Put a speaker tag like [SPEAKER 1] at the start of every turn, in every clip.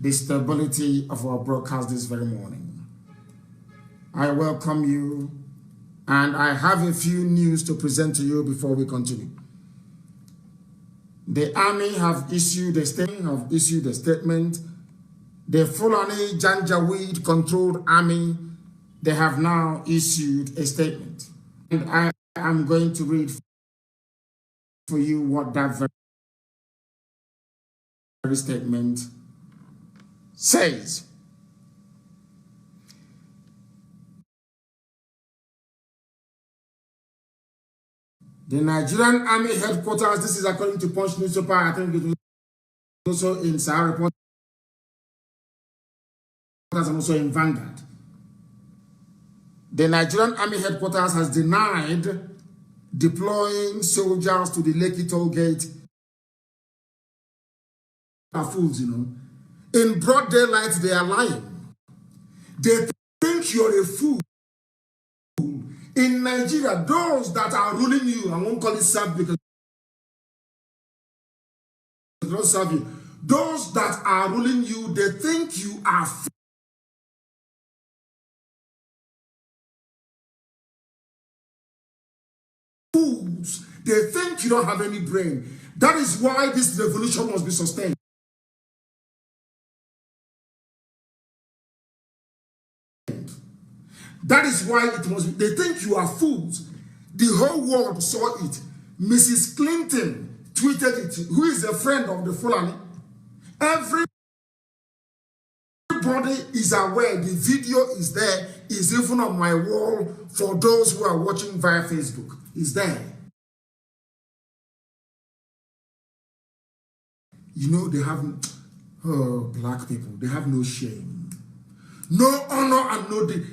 [SPEAKER 1] the stability of our broadcast this very morning. I welcome you, and I have a few news to present to you before we continue. The army have issued a statement. The Fulani Janjaweed controlled army, they have now issued a statement. And I am going to read for you what that very statement says. The Nigerian Army headquarters, this is according to Punch newspaper, I think it was also in Sahara Report and also in Vanguard. The Nigerian Army headquarters has denied deploying soldiers to the Lekki toll gate. Are fools, you know. In broad daylight, they are lying. They think you're a fool. In Nigeria, those that are ruling you, I won't call it serve because they don't serve you. Those that are ruling you, they think you are fools. They think you don't have any brain. That is why this revolution must be sustained. That is why it must be. They think you are fools. The whole world saw it. Mrs. Clinton tweeted it. Who is a friend of the Fulani? Everybody is aware. The video is there. It's even on my wall for those who are watching via Facebook. It's there. You know, they have, black people, they have no shame, no honor, and no, they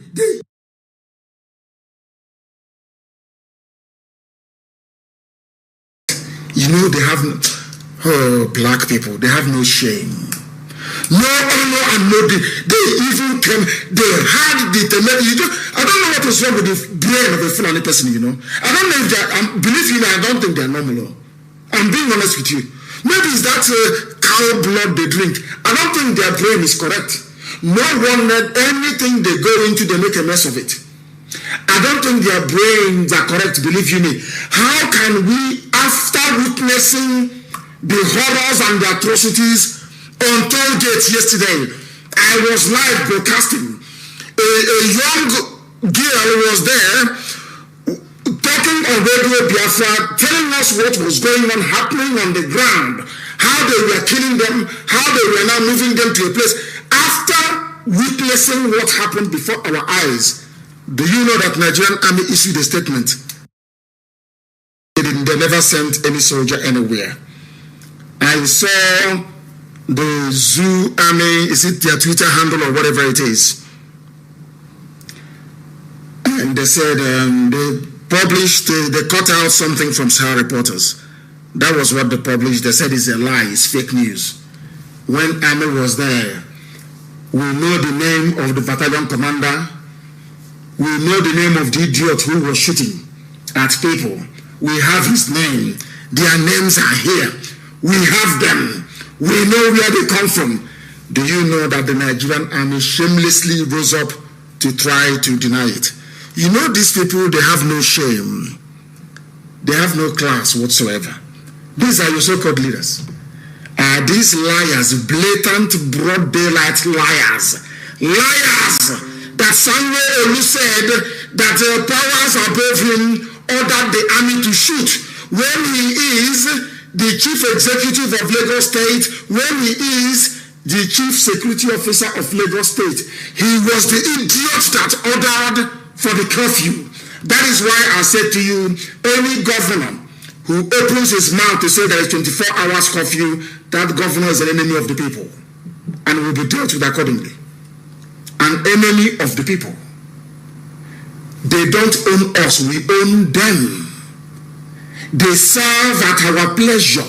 [SPEAKER 1] you know, they have, black people, they have no shame, no honor, and no, they even came, they had the, I don't know what is wrong with the brain of a Fulani person, you know. I don't know if they are, believe me, I don't think they are normal. I'm being honest with you. Maybe it's that cow blood they drink. I don't think their brain is correct. No one, anything they go into, they make a mess of it. I don't think their brains are correct, believe you me. How can we, after witnessing the horrors and the atrocities on toll gates yesterday, I was live broadcasting. A young girl was there talking on Radio Biafra, telling us what was going on, happening on the ground, how they were killing them, how they were now moving them to a place. After witnessing what happened before our eyes, do you know that Nigerian Army issued a statement? They never sent any soldier anywhere. I saw the Zoo Army, is it their Twitter handle or whatever it is? And they said they published, they cut out something from Sahara Reporters. That was what they published. They said it's a lie, it's fake news. When Army was there, we know the name of the battalion commander. We know the name of the idiot who was shooting at people. We have his name. Their names are here. We have them. We know where they come from. Do you know that the Nigerian Army shamelessly rose up to try to deny it? You know, these people, they have no shame. They have no class whatsoever. These are your so-called leaders. Are these liars, blatant, broad daylight liars? Liars that Samuel Olu said that the powers above him ordered the army to shoot when he is the chief executive of Lagos State, when he is the chief security officer of Lagos State. He was the idiot that ordered for the curfew. That is why I said to you, any governor who opens his mouth to say there is 24 hours curfew, that governor is an enemy of the people and will be dealt with accordingly. An enemy of the people. They don't own us, we own them. They serve at our pleasure.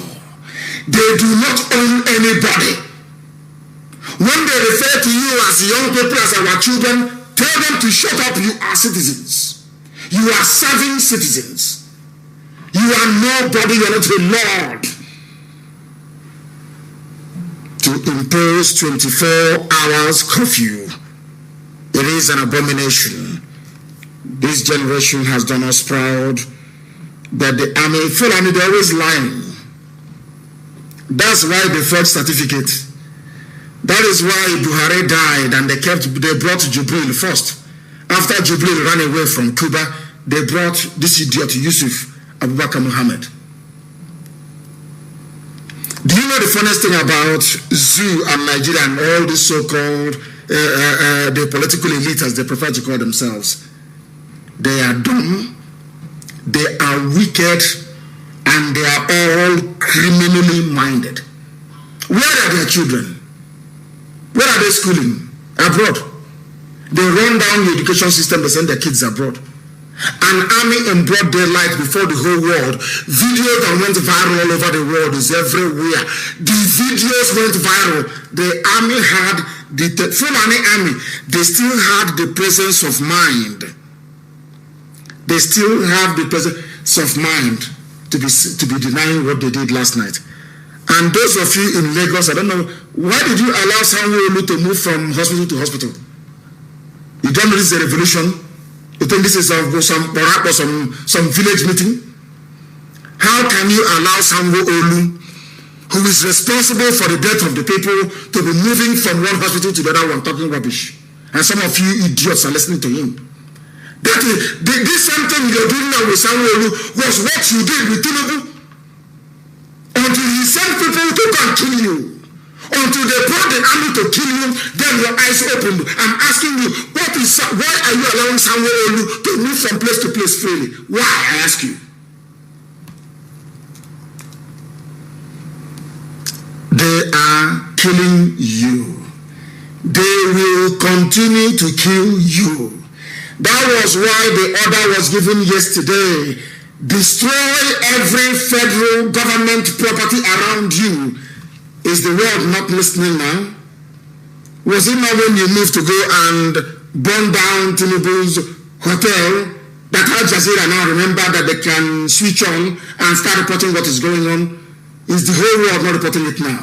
[SPEAKER 1] They do not own anybody. When they refer to you as young people, as our children, tell them to shut up. You are citizens. You are serving citizens. You are nobody, you are not a lord. To impose 24 hours curfew. It is an abomination. This generation has done us proud, but the army, Fulani, they're always lying. That's why they forged certificate. That is why Buhari died and they brought Jubril first. After Jubril ran away from Cuba, they brought this idiot Yusuf Abubakar Muhammad. Do you know the funniest thing about Zoo and Nigeria and all this so-called the political elite, as they prefer to call themselves? They are dumb, they are wicked, and they are all criminally minded. Where are their children? Where are they schooling? Abroad. They run down the education system, they send their kids abroad. An army in broad daylight before the whole world. Video that went viral all over the world is everywhere. The videos went viral. The army had, the Fulani army, they still had the presence of mind. They still have the presence of mind to be denying what they did last night. And those of you in Lagos, I don't know, why did you allow Sanwo-Olu to move from hospital to hospital? You don't know this is a revolution? You think this is some village meeting? How can you allow Sanwo-Olu, who is responsible for the death of the people, to be moving from one hospital to the other one talking rubbish? And some of you idiots are listening to him. That is, this same thing you're doing now with Sanwo-Olu was what you did with Tinubu. Until he sent people to come kill you. Until they brought the army to kill you, then your eyes opened. I'm asking you, why are you allowing Sanwo-Olu to move from place to place freely? Why, I ask you? They are killing you. They will continue to kill you. That was why the order was given yesterday. Destroy every federal government property around you. Is the world not listening now? Was it not when you moved to go and burn down Tinubu's hotel that Al Jazeera now remember that they can switch on and start reporting what is going on? Is the whole world not reporting it now?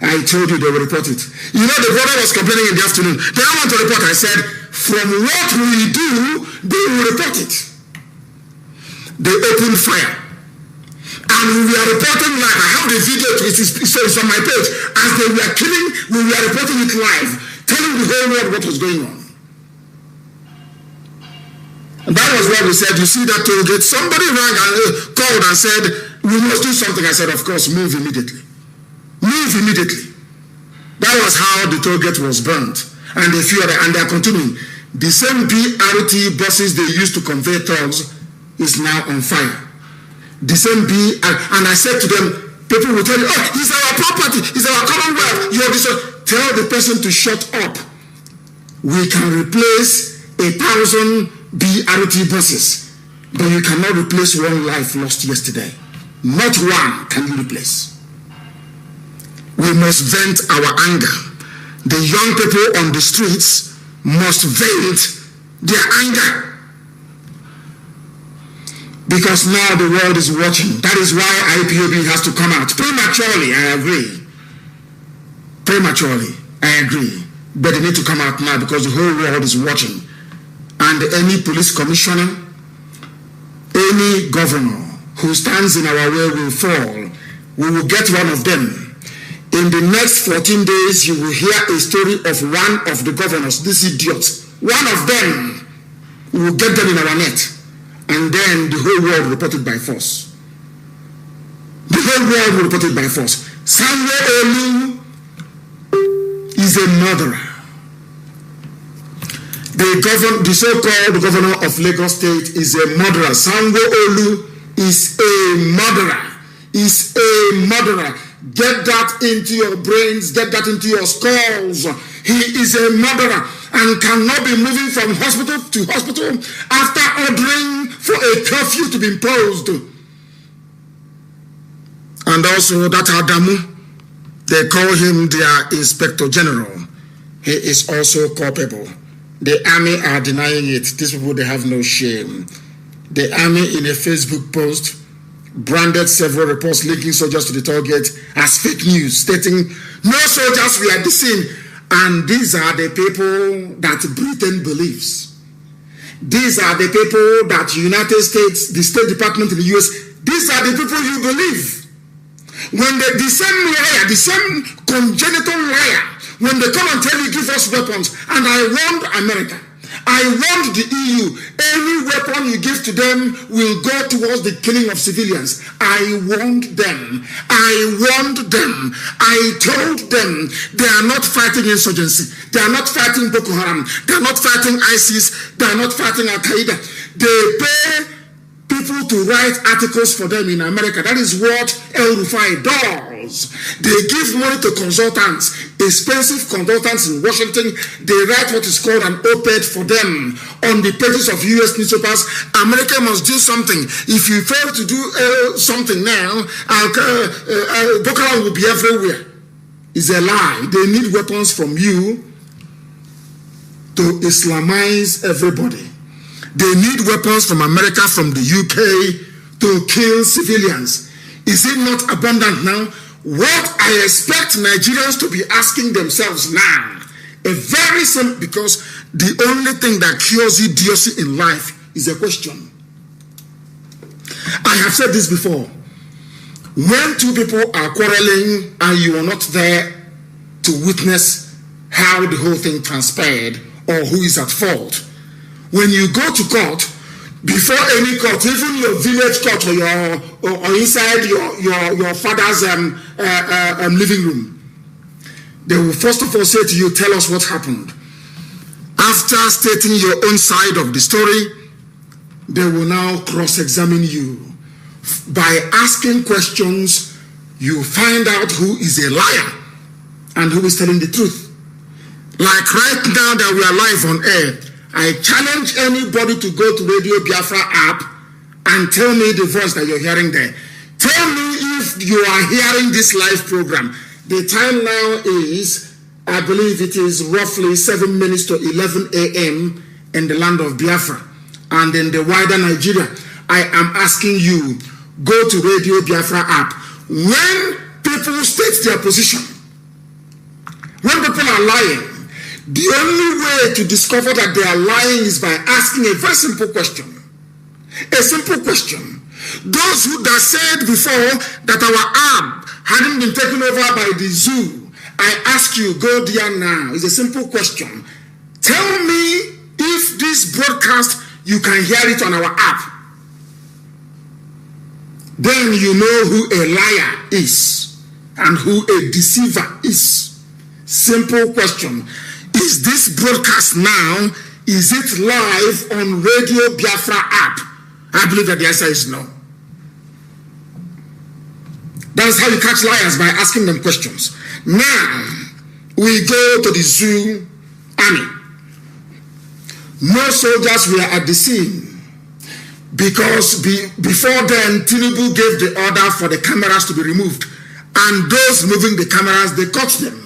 [SPEAKER 1] I told you they will report it. You know, the brother was complaining in the afternoon. They don't want to report. I said, from what we do, they will report it. They opened fire. And we were reporting live. I have the video, it's on my page. As they were killing, we were reporting it live, telling the whole world what was going on. And that was what we said. You see that toll gate? Somebody rang and called and said, we must do something. I said, of course, move immediately. Move immediately. That was how the toll gate was burnt. And they feared it, and they are continuing. The same BRT buses they used to convey thugs is now on fire. The same and I said to them, people will tell you, oh, it's our property, it's our commonwealth. You have this. Tell the person to shut up. We can replace 1,000 BRT buses, but you cannot replace one life lost yesterday. Not one can you replace. We must vent our anger. The young people on the streets must vent their anger. Because now the world is watching. That is why IPOB has to come out. Prematurely, I agree. Prematurely, I agree. But they need to come out now because the whole world is watching. And any police commissioner, any governor who stands in our way will fall. We will get one of them. In the next 14 days, you will hear a story of one of the governors, these idiots. One of them, we will get them in our net. And then the whole world reported by force. The whole world will report it by force. Sanwo-Olu is a murderer. The so-called governor of Lagos State is a murderer. Sanwo-Olu is a murderer. Is a murderer. Get that into your brains. Get that into your skulls. He is a murderer and cannot be moving from hospital to hospital after ordering for a curfew to be imposed. And also that Adamu, they call him their Inspector General. He is also culpable. The army are denying it. These people, they have no shame. The army in a Facebook post branded several reports linking soldiers to the target as fake news, stating no soldiers were at the scene. And these are the people that Britain believes. These are the people that United States, the State Department in the US, these are the people you believe. When the same liar, the same congenital liar, when they come and tell you give us weapons, and I warned America, I warned the EU, any weapon you give to them will go towards the killing of civilians. I warned them. I told them they are not fighting insurgency. They are not fighting Boko Haram. They are not fighting ISIS. They are not fighting Al-Qaeda. They pay people to write articles for them in America. That is what El Rufai does. They give money to consultants, expensive consultants in Washington. They write what is called an op-ed for them on the pages of US newspapers. America must do something. If you fail to do something now, Boko Haram will be everywhere. It's a lie. They need weapons from you to Islamize everybody. They need weapons from America, from the UK to kill civilians. Is it not abundant now? What I expect Nigerians to be asking themselves now, a very simple, because the only thing that cures idiocy in life is a question. I have said this before. When two people are quarreling and you are not there to witness how the whole thing transpired or who is at fault, when you go to court, before any court, even your village court or inside your father's living room, they will first of all say to you, tell us what happened. After stating your own side of the story, they will now cross-examine you. By asking questions, you find out who is a liar and who is telling the truth. Like right now that we are live on air, I challenge anybody to go to Radio Biafra app and tell me the voice that you're hearing there. Tell me if you are hearing this live program. The time now is, I believe it is roughly 7 minutes to 11 a.m. in the land of Biafra and in the wider Nigeria. I am asking you, go to Radio Biafra app. When people state their position, when people are lying, the only way to discover that they are lying is by asking a very simple question. A simple question. Those who that said before that our app hadn't been taken over by the zoo, I ask you, go there now. It's a simple question. Tell me if this broadcast, you can hear it on our app. Then you know who a liar is and who a deceiver is. Simple question. Is this broadcast now, is it live on Radio Biafra app? I believe that the answer is no. That's how you catch liars, by asking them questions. Now, we go to the zoo army. No soldiers were at the scene because before then, Tinubu gave the order for the cameras to be removed. And those moving the cameras, they caught them.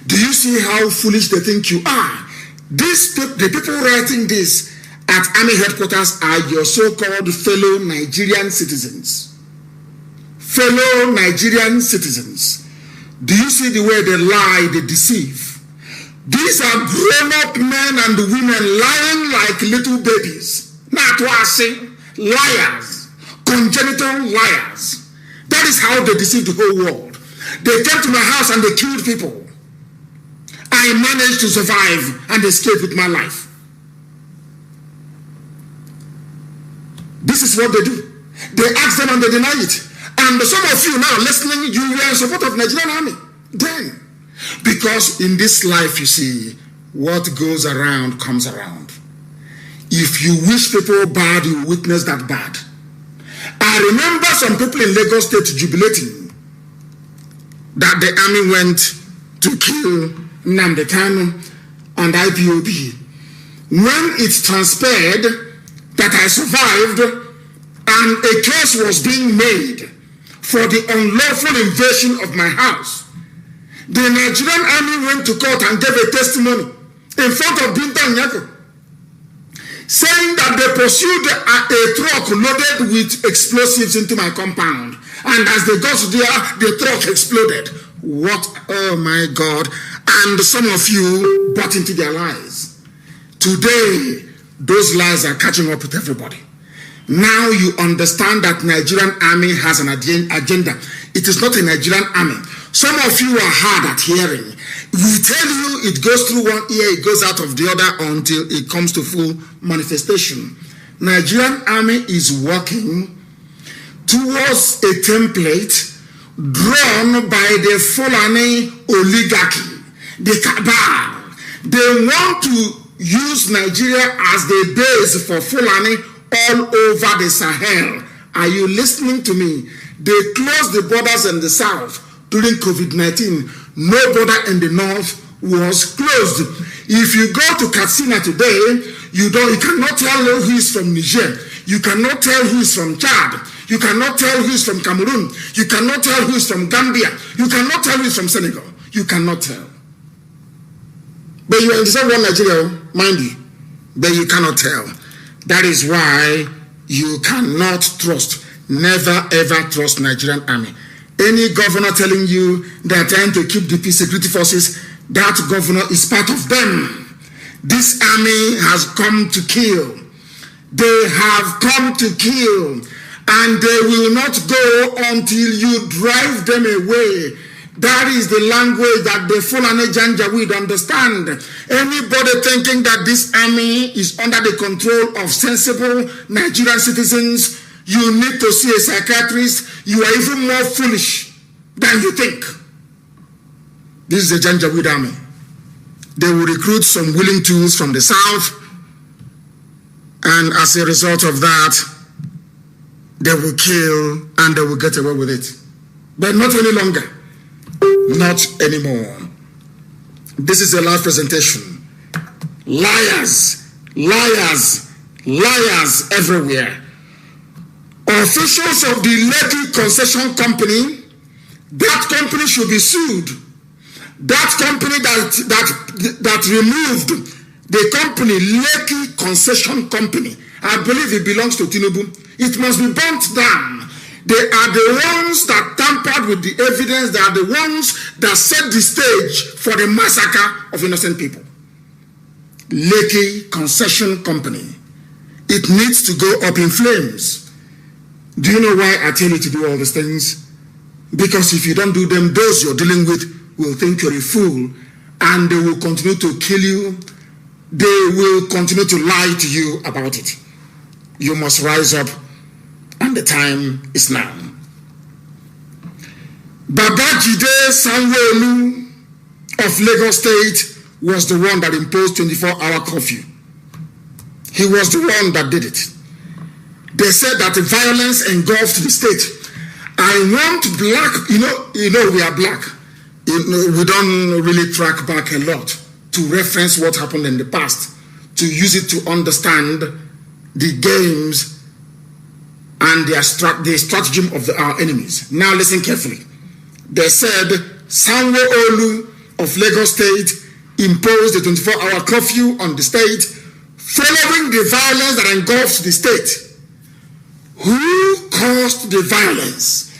[SPEAKER 1] Do you see how foolish they think you are? The people writing this at army headquarters are your so-called fellow Nigerian citizens. Fellow Nigerian citizens. Do you see the way they lie, they deceive? These are grown-up men and women lying like little babies. Not washing, liars, congenital liars. That is how they deceive the whole world. They came to my house and they killed people. I managed to survive and escape with my life. This is what they do. They ask them and they deny it. And some of you now listening, you are in support of Nigerian army. Then, because in this life, you see, what goes around comes around. If you wish people bad, you witness that bad. I remember some people in Lagos State jubilating that the army went to kill Nnamdi Kanu and IPOB. When it transpired that I survived and a case was being made for the unlawful invasion of my house, the Nigerian army went to court and gave a testimony in front of Binta Nyako, saying that they pursued a truck loaded with explosives into my compound. And as they got there, the truck exploded. What? Oh my God. And some of you bought into their lies. Today, those lies are catching up with everybody. Now you understand that Nigerian army has an agenda. It is not a Nigerian army. Some of you are hard at hearing. We tell you it goes through one ear, it goes out of the other until it comes to full manifestation. Nigerian army is working towards a template drawn by the Fulani oligarchy, the cabal. They want to use Nigeria as the base for Fulani all over the Sahel. Are you listening to me? They closed the borders in the south during COVID-19. No border in the north was closed. If you go to Katsina today, you cannot tell who is from Niger. You cannot tell who is from Chad. You cannot tell who is from Cameroon. You cannot tell who is from Gambia. You cannot tell who is from Senegal. You cannot tell. But you are in the same one Nigeria, mind you. But you cannot tell. That is why you cannot trust, never ever trust Nigerian army. Any governor telling you they are trying to keep the peace security forces, that governor is part of them. This army has come to kill. They have come to kill. And they will not go until you drive them away. That is the language that the Fulani Janjaweed understand. Anybody thinking that this army is under the control of sensible Nigerian citizens, you need to see a psychiatrist. You are even more foolish than you think. This is the Janjaweed army. They will recruit some willing tools from the south, and as a result of that, they will kill and they will get away with it. But not any longer. Not anymore. This is a live presentation. Liars, liars, liars everywhere. Officials of the Lekki Concession Company, that company should be sued. That company that removed the company, Lekki Concession Company, I believe it belongs to Tinubu. It must be burnt down. They are the ones that tampered with the evidence. They are the ones that set the stage for the massacre of innocent people. Lekki Concession Company. It needs to go up in flames. Do you know why I tell you to do all these things? Because if you don't do them, those you're dealing with will think you're a fool, and they will continue to kill you. They will continue to lie to you about it. You must rise up, and the time is now. Babajide Sanwo-Olu of Lagos State was the one that imposed 24-hour curfew. He was the one that did it. They said that the violence engulfed the state. I want black, you know we are black. We don't really track back a lot to reference what happened in the past, to use it to understand the games and the stratagem of our enemies. Now listen carefully. They said Sanwo-Olu of Lagos State imposed a 24-hour curfew on the state following the violence that engulfed the state. Who caused the violence?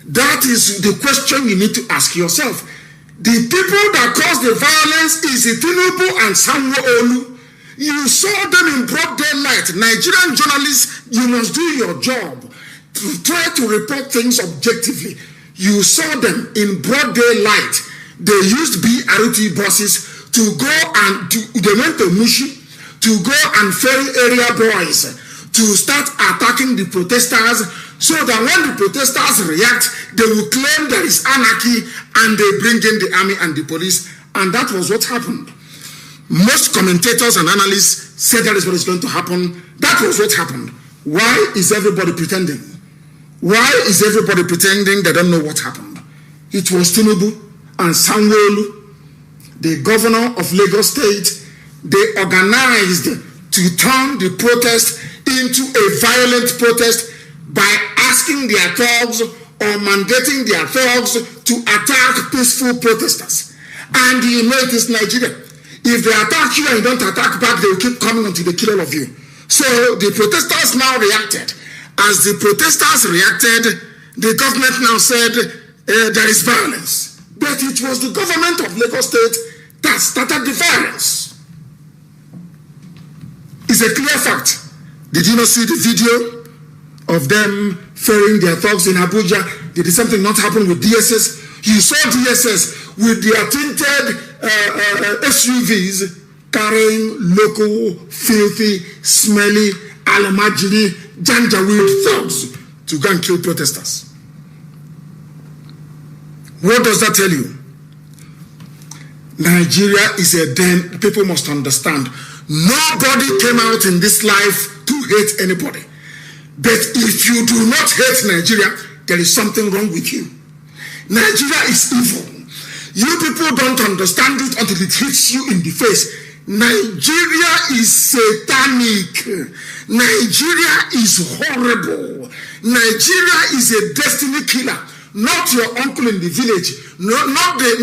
[SPEAKER 1] That is the question you need to ask yourself. The people that caused the violence is Tinubu and Sanwo-Olu. You saw them in broad daylight. Nigerian journalists, you must do your job to try to report things objectively. You saw them in broad daylight. They used BRT buses to go and they went to Mushi to go and ferry area boys to start attacking the protesters, so that when the protesters react, they will claim there is anarchy and they bring in the army and the police. And that was what happened. Most commentators and analysts said that is what is going to happen. That was what happened. Why is everybody pretending? Why is everybody pretending they don't know what happened? It was Tinubu and Sanwo-Olu, the governor of Lagos State. They organized to turn the protest into a violent protest by asking their thugs or mandating their thugs to attack peaceful protesters. And you know it is Nigeria. If they attack you and you don't attack back, they will keep coming until they kill all of you. So the protesters now reacted. As the protesters reacted, the government now said there is violence. But it was the government of Lagos State that started the violence. It's a clear fact. Did you not see the video of them ferrying their thugs in Abuja? Did something not happen with DSS? You saw DSS with their tinted SUVs carrying local, filthy, smelly, Alamajiri, Janjaweed thugs to go and kill protesters. What does that tell you? Nigeria is a den. People must understand. Nobody came out in this life to hate anybody. But if you do not hate Nigeria, there is something wrong with you. Nigeria is evil. You people don't understand it until it hits you in the face. Nigeria is satanic. Nigeria is horrible. Nigeria is a destiny killer. Not your uncle in the village. Not the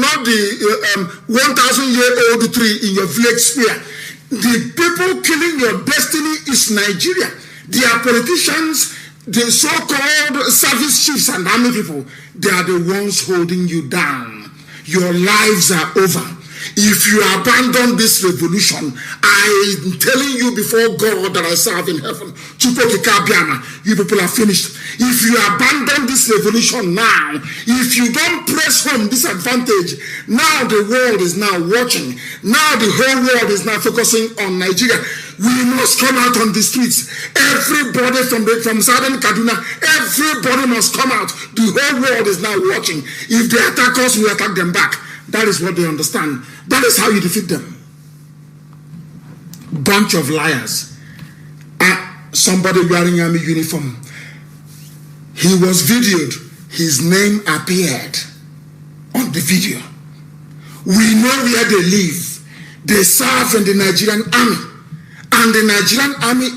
[SPEAKER 1] 1,000-year-old tree in your village square. The people killing your destiny is Nigeria. They are politicians, the so-called service chiefs and army people. They are the ones holding you down. Your lives are over. If you abandon this revolution, I'm telling you before God that I serve in heaven, you people are finished. If you abandon this revolution now, if you don't press home this advantage, now the world is now watching. Now the whole world is now focusing on Nigeria. We must come out on the streets. Everybody from Southern Kaduna, everybody must come out. The whole world is now watching. If they attack us, we attack them back. That is what they understand. That is how you defeat them. Bunch of liars. Somebody wearing army uniform. He was videoed. His name appeared on the video. We know where they live. They serve in the Nigerian army. And the Nigerian army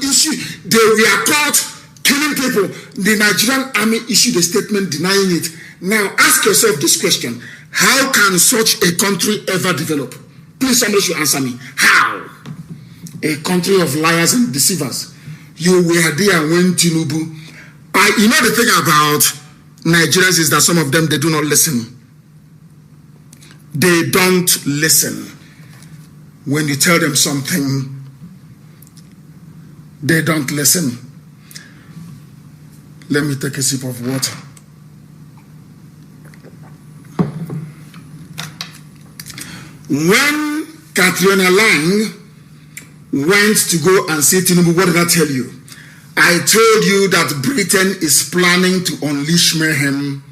[SPEAKER 1] they were caught killing people. The Nigerian army issued a statement denying it. Now ask yourself this question. How can such a country ever develop? Please, somebody should answer me. How? A country of liars and deceivers. You were there when Tinubu. You know the thing about Nigerians is that some of them, they do not listen. They don't listen. When you tell them something, they don't listen. Let me take a sip of water. When Catriona Lang went to go and see Tinubu, what did I tell you? I told you that Britain is planning to unleash mayhem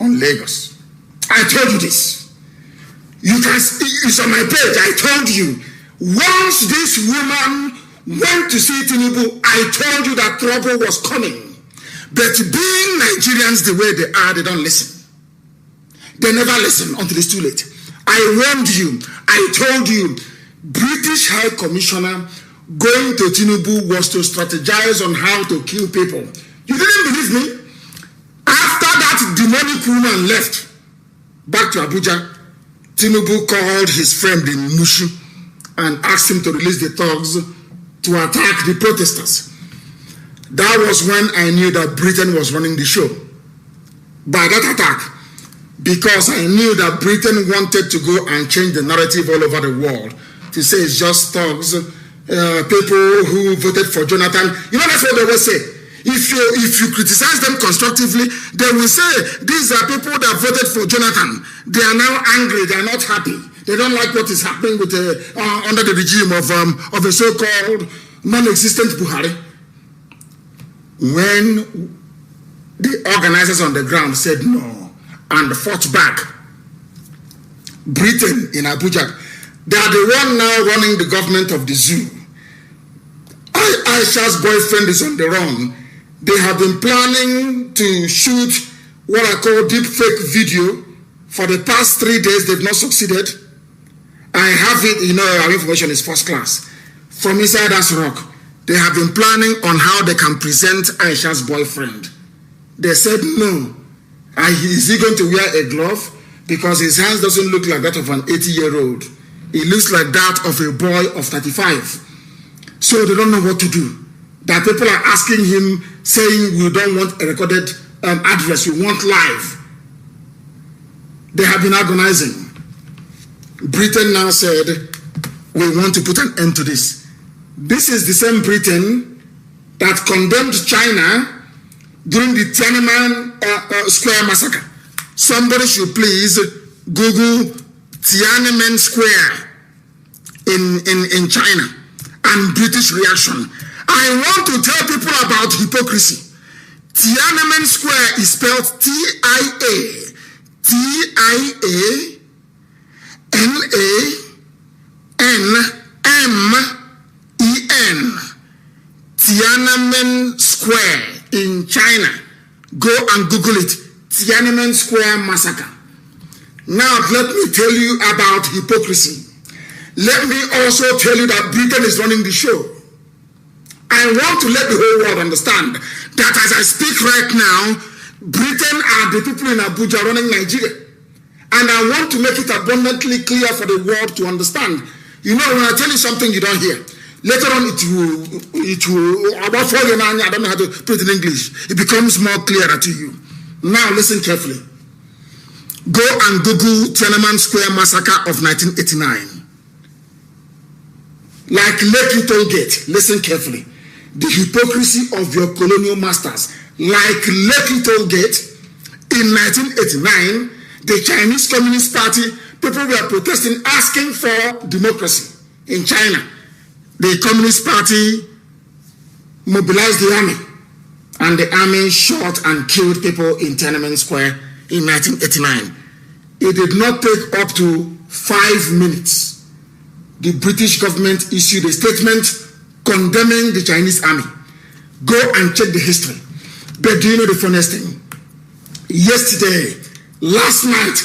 [SPEAKER 1] on Lagos. I told you this. It's on my page. I told you. Once this woman went to see Tinubu, I told you that trouble was coming. But being Nigerians the way they are, they don't listen. They never listen until it's too late. I warned you. I told you. British High Commissioner going to Tinubu was to strategize on how to kill people. You didn't believe me? After that demonic woman left back to Abuja, Tinubu called his friend in Mushu and asked him to release the thugs to attack the protesters. That was when I knew that Britain was running the show. By that attack, because I knew that Britain wanted to go and change the narrative all over the world to say it's just thugs, people who voted for Jonathan. You know, that's what they always say. If you criticize them constructively, they will say these are people that voted for Jonathan. They are now angry. They are not happy. They don't like what is happening with under the regime of a so-called non-existent Buhari. When the organizers on the ground said no and fought back, Britain in Abuja, they are the one now running the government of the zoo. Aisha's boyfriend is on the run. They have been planning to shoot what I call deep fake video for the past 3 days. They've not succeeded. I have it, you know, our information is first class. From inside As Rock, they have been planning on how they can present Aisha's boyfriend. They said no. Is he going to wear a glove? Because his hands doesn't look like that of an 80-year-old. It looks like that of a boy of 35. So they don't know what to do. That people are asking him, saying, we don't want a recorded address, we want live. They have been agonizing. Britain now said, we want to put an end to this. This is the same Britain that condemned China during the Tiananmen Square massacre. Somebody should please Google Tiananmen Square in China and British reaction. I want to tell people about hypocrisy. Tiananmen Square is spelled Tiananmen. Tiananmen Square in China. Go and Google it. Tiananmen Square massacre. Now let me tell you about hypocrisy. Let me also tell you that Britain is running the show. I want to let the whole world understand that as I speak right now, Britain are the people in Abuja running Nigeria. And I want to make it abundantly clear for the world to understand. You know, when I tell you something you don't hear, later on it will, about 4 years, I don't know how to put it in English. It becomes more clearer to you. Now listen carefully. Go and Google Tiananmen Square massacre of 1989. Like Lekki Toll Gate, listen carefully. The hypocrisy of your colonial masters. Like Lekki Toll Gate, in 1989, the Chinese Communist Party, people were protesting, asking for democracy in China. The Communist Party mobilized the army, and the army shot and killed people in Tiananmen Square in 1989. It did not take up to 5 minutes. The British government issued a statement condemning the Chinese army. Go and check the history. But do you know the funniest thing? Yesterday, last night,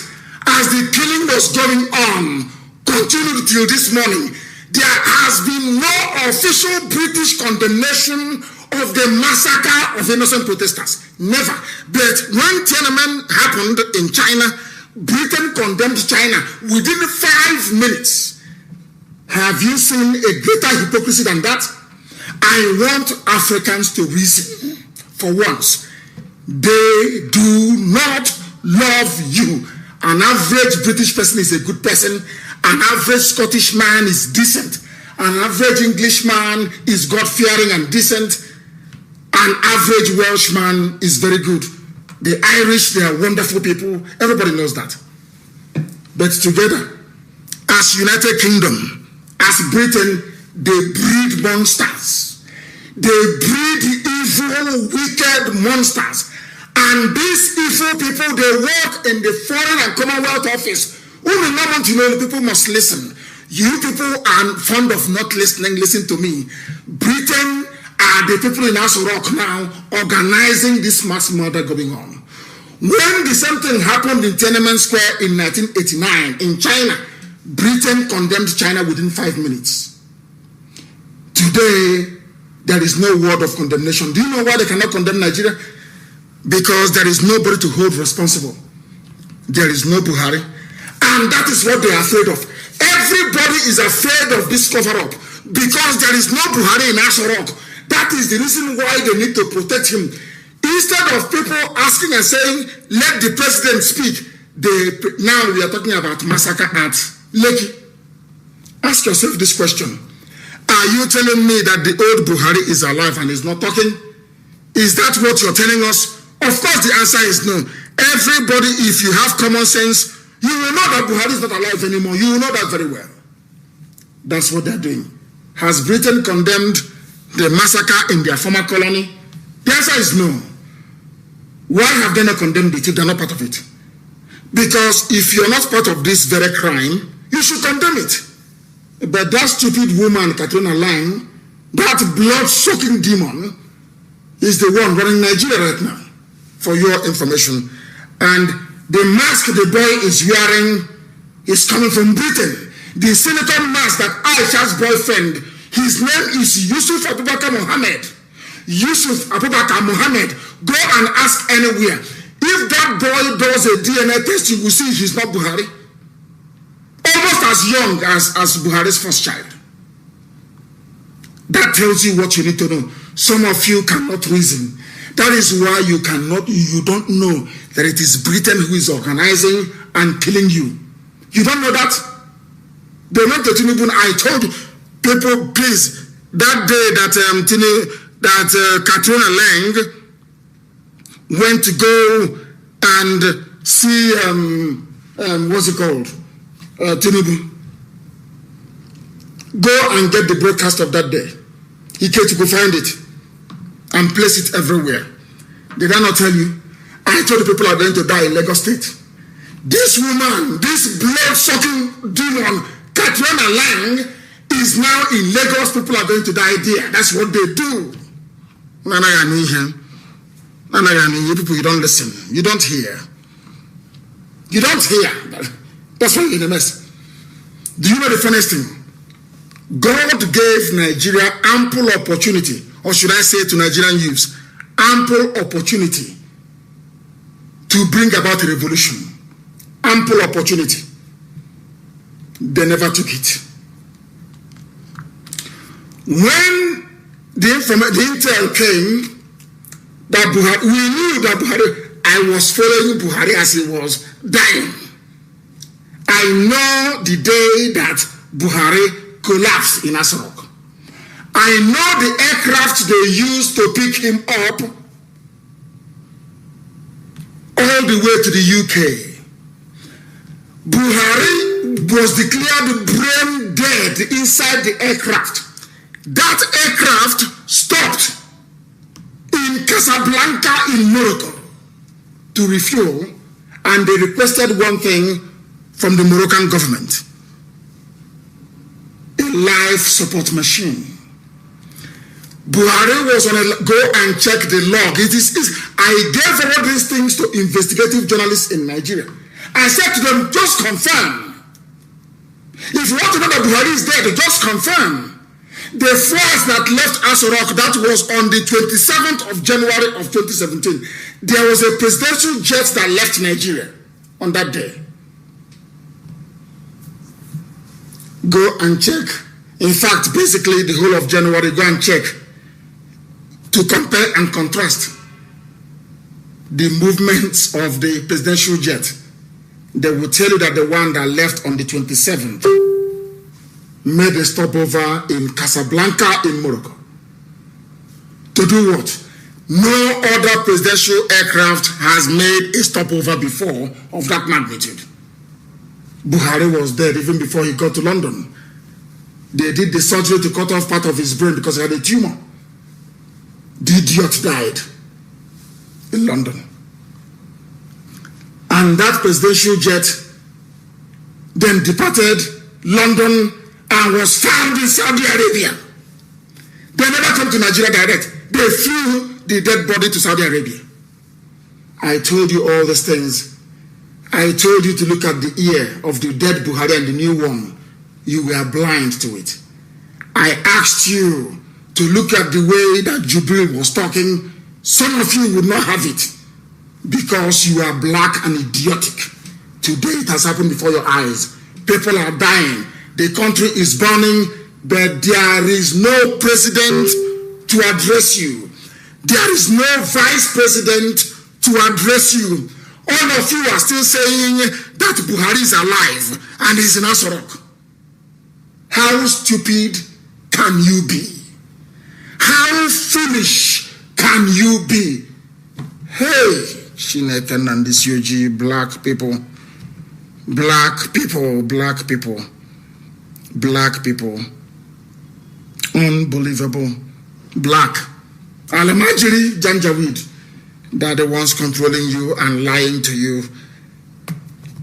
[SPEAKER 1] as the killing was going on, continued till this morning, there has been no official British condemnation of the massacre of innocent protesters. Never. But when Tiananmen happened in China, Britain condemned China within 5 minutes. Have you seen a greater hypocrisy than that? I want Africans to reason for once. They do not love you. An average British person is a good person. An average Scottish man is decent. An average Englishman is God-fearing and decent. An average Welshman is very good. The Irish, they are wonderful people. Everybody knows that. But together, as United Kingdom, as Britain, they breed monsters. They breed evil, wicked monsters. And these evil people, they work in the Foreign and Commonwealth Office. Who do not want to know, the people must listen. You people are fond of not listening. Listen to me. Britain are the people in Aso Rock now organizing this mass murder going on. When the same thing happened in Tiananmen Square in 1989 in China, Britain condemned China within 5 minutes. Today, there is no word of condemnation. Do you know why they cannot condemn Nigeria? Because there is nobody to hold responsible. There is no Buhari. And that is what they are afraid of. Everybody is afraid of this cover-up because there is no Buhari in Aso Rock. That is the reason why they need to protect him. Instead of people asking and saying, let the president speak, now we are talking about massacre at Lekki. Ask yourself this question. Are you telling me that the old Buhari is alive and is not talking? Is that what you're telling us? Of course the answer is no. Everybody, if you have common sense, you will know that Buhari is not alive anymore. You will know that very well. That's what they're doing. Has Britain condemned the massacre in their former colony? The answer is no. Why have they not condemned it if they're not part of it? Because if you're not part of this very crime, you should condemn it. But that stupid woman, Katrina Lang, that blood-sucking demon, is the one running Nigeria right now, for your information. And the mask the boy is wearing is coming from Britain. The senator mask that Aisha's boyfriend, his name is Yusuf Abubakar Mohammed. Yusuf Abubakar Mohammed. Go and ask anywhere. If that boy does a DNA test, you will see he's not Buhari. Almost as young as Buhari's first child. That tells you what you need to know. Some of you cannot reason. That is why you don't know that it is Britain who is organizing and killing you. You don't know that? They went to Tinubu. I told people, please, that day that Katrina Lang went to go and see what's it called? Tinubu. Go and get the broadcast of that day. He came to go find it and place it everywhere. Did I not tell you? I told the people are going to die in Lagos State. This woman, this blood-sucking demon, Katrina Lang, is now in Lagos. People are going to die there. That's what they do. People, you don't listen. You don't hear. You don't hear. That's why you're in a mess. Do you know the funniest thing? God gave Nigeria ample opportunity, or should I say to Nigerian youths, ample opportunity to bring about a revolution. Ample opportunity. They never took it. When the intel came that Buhari, we knew that Buhari, I was following Buhari as he was dying. I know the day that Buhari collapsed in Aso Rock. I know the aircraft they used to pick him up all the way to the UK. Buhari was declared brain dead inside the aircraft. That aircraft stopped in Casablanca in Morocco to refuel, and they requested one thing from the Moroccan government: a life support machine. Buhari was on a go and check the log. I gave all these things to investigative journalists in Nigeria. I said to them, just confirm. If you want to know that Buhari is dead, just confirm. The force that left Aso Rock, that was on the 27th of January of 2017. There was a presidential jet that left Nigeria on that day. Go and check. In fact, basically the whole of January, go and check to compare and contrast the movements of the presidential jet. They will tell you that the one that left on the 27th made a stopover in Casablanca in Morocco. To do what? No other presidential aircraft has made a stopover before of that magnitude. Buhari was dead even before he got to London. They did the surgery to cut off part of his brain because he had a tumor. The idiot died in London. And that presidential jet then departed London and was found in Saudi Arabia. They never come to Nigeria direct. They flew the dead body to Saudi Arabia. I told you all these things. I told you to look at the ear of the dead Buhari and the new one. You were blind to it. I asked you to look at the way that Jubril was talking. Some of you would not have it because you are black and idiotic. Today it has happened before your eyes. People are dying. The country is burning, but there is no president to address you. There is no vice president to address you. All of you are still saying that Buhari is alive and is in Aso Rock. How stupid can you be? How foolish can you be? Hey, Chineke and this UG, black people, black people, black people, black people, unbelievable, black. Alamajiri Janjaweed, they're the ones controlling you and lying to you.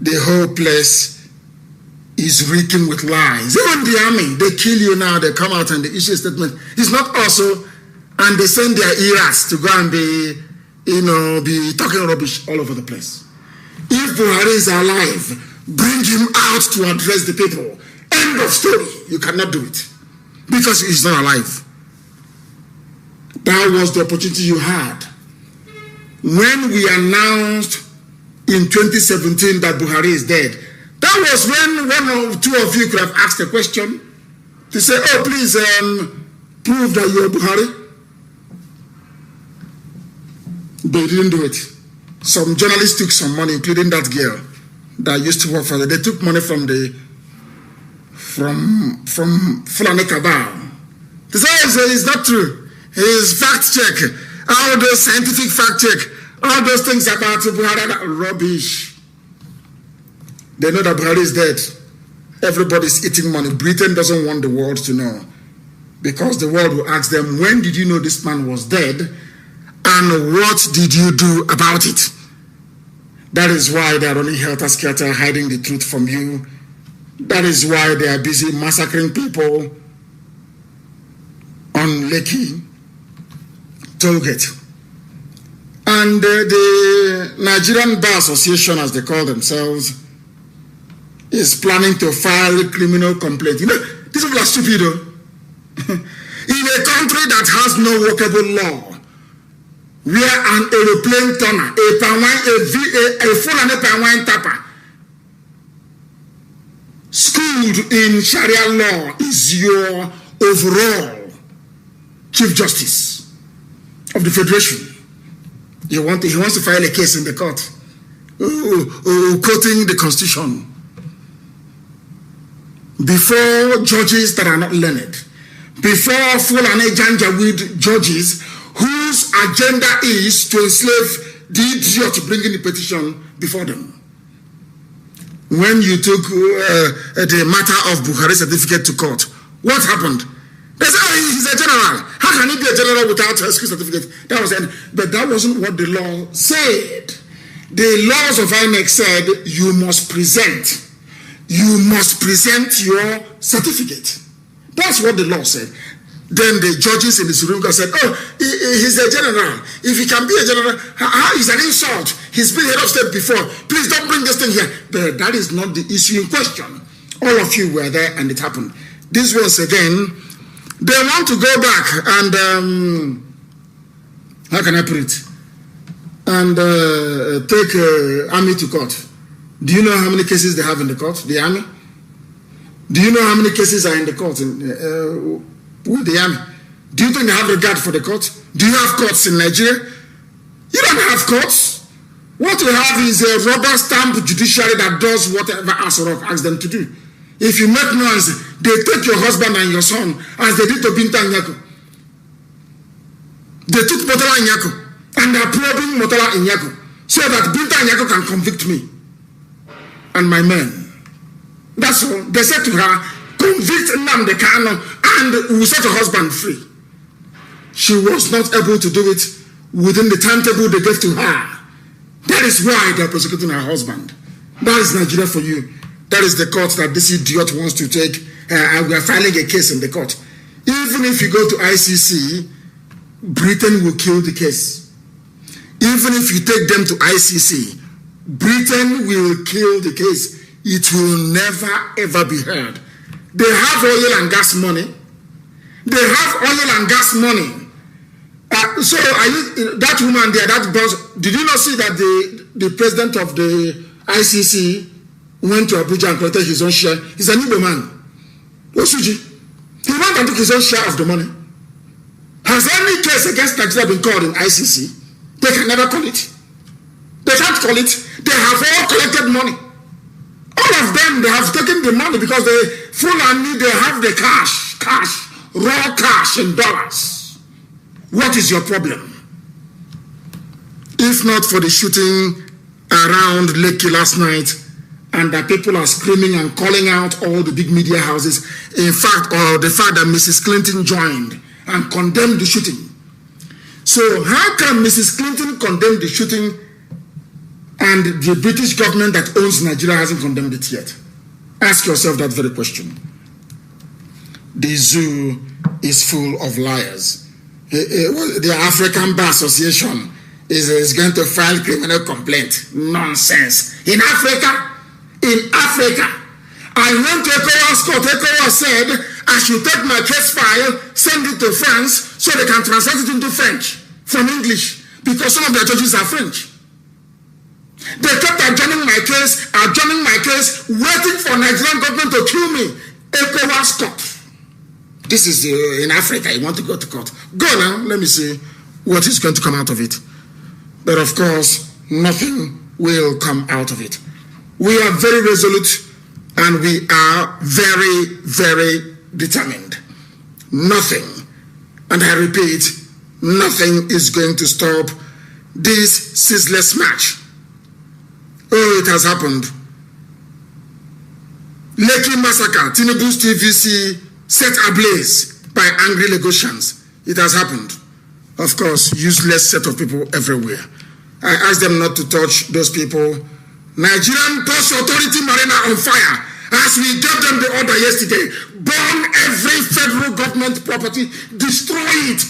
[SPEAKER 1] The whole place is reeking with lies. Even the army, they kill you now, they come out and they issue a statement. It's not also, and they send their ears to go and be talking rubbish all over the place. If Buhari is alive, bring him out to address the people. End of story. You cannot do it because he's not alive. That was the opportunity you had. When we announced in 2017 that Buhari is dead, that was when one or two of you could have asked a question to say, oh, please, Prove that you're Buhari. But he didn't do it. Some journalists took some money, including that girl that used to work for them. They took money from Fulani Cabal. They said, it's not true. It's fact check. All those scientific fact check. All those things about Buhari, rubbish. They know that Buhari is dead. Everybody's eating money. Britain doesn't want the world to know. Because the world will ask them, when did you know this man was dead? And what did you do about it? That is why they are only helter-skelter, hiding the truth from you. That is why they are busy massacring people on Lekki Tollgate. And the Nigerian Bar Association, as they call themselves, is planning to file a criminal complaint. You know, these people are stupid, though. In a country that has no workable law, where an aeroplane turner, a full and a palm wine tapper, schooled in Sharia law, is your overall Chief Justice of the Federation. He wants to file a case in the court, quoting the Constitution, before judges that are not learned, before Fulani Janjaweed judges whose agenda is to enslave the idiot bringing the petition before them. When you took the matter of Buhari certificate to court, what happened? They said, oh, he's a general. How can he be a general without a school certificate? That was it. But that wasn't what the law said. The laws of INEC said you must present your certificate. That's what the law said. Then the judges in the Supreme Court said, oh, he's a general. If he can be a general, how is an insult? He's been head of state before. Please don't bring this thing here. But that is not the issue in question. All of you were there and it happened. This was again, they want to go back and, how can I put it? And take army to court. Do you know how many cases they have in the court, the army? Do you know how many cases are in the court with the army? Do you think they have regard for the court? Do you have courts in Nigeria? You don't have courts. What you have is a rubber stamp judiciary that does whatever Asarok asks them to do. If you make noise, they take your husband and your son, as they did to Binta Nyako. They took Motola Nyako, and they are probing Motola Nyako, so that Binta Nyako can convict me and my men. That's all. They said to her, convict Nnamdi Kanu and we set her husband free. She was not able to do it within the timetable they gave to her. That is why they are prosecuting her husband. That is Nigeria for you. That is the court that this idiot wants to take. We are filing a case in the court. Even if you go to ICC, Britain will kill the case. Even if you take them to ICC, Britain will kill the case. It will never ever be heard. They have oil and gas money. They have oil and gas money. So that woman there, that boss, did you not see that the president of the ICC went to Abuja and collected his own share? He's an Igbo man. Osuji. He went and took his own share of the money. Has any case against Nigeria been called in ICC? They can never call it. They can't call it. They have all collected money. All of them, they have taken the money because they have the cash, raw cash in dollars. What is your problem? If not for the shooting around Lekki last night, and that people are screaming and calling out all the big media houses, in fact, or the fact that Mrs. Clinton joined and condemned the shooting. So how can Mrs. Clinton condemn the shooting and the British government that owns Nigeria hasn't condemned it yet? Ask yourself that very question. The zoo is full of liars. The African Bar Association is going to file criminal complaint. Nonsense. In Africa, I went to ECOWAS court. ECOWAS said I should take my case file, send it to France so they can translate it into French from English because some of their judges are French. They kept adjourning my case, waiting for Nigerian government to kill me. ECOWAS court. This is in Africa. You want to go to court? Go now. Let me see what is going to come out of it. But of course, nothing will come out of it. We are very resolute and we are very, very determined. Nothing, and I repeat, nothing is going to stop this ceaseless march. Oh, it has happened. Lekki massacre, Tinubu's TVC set ablaze by angry Lagosians. It has happened. Of course, useless set of people everywhere. I asked them not to touch those people. Nigerian Post Authority Marina on fire as we gave them the order yesterday. Burn every federal government property. Destroy it.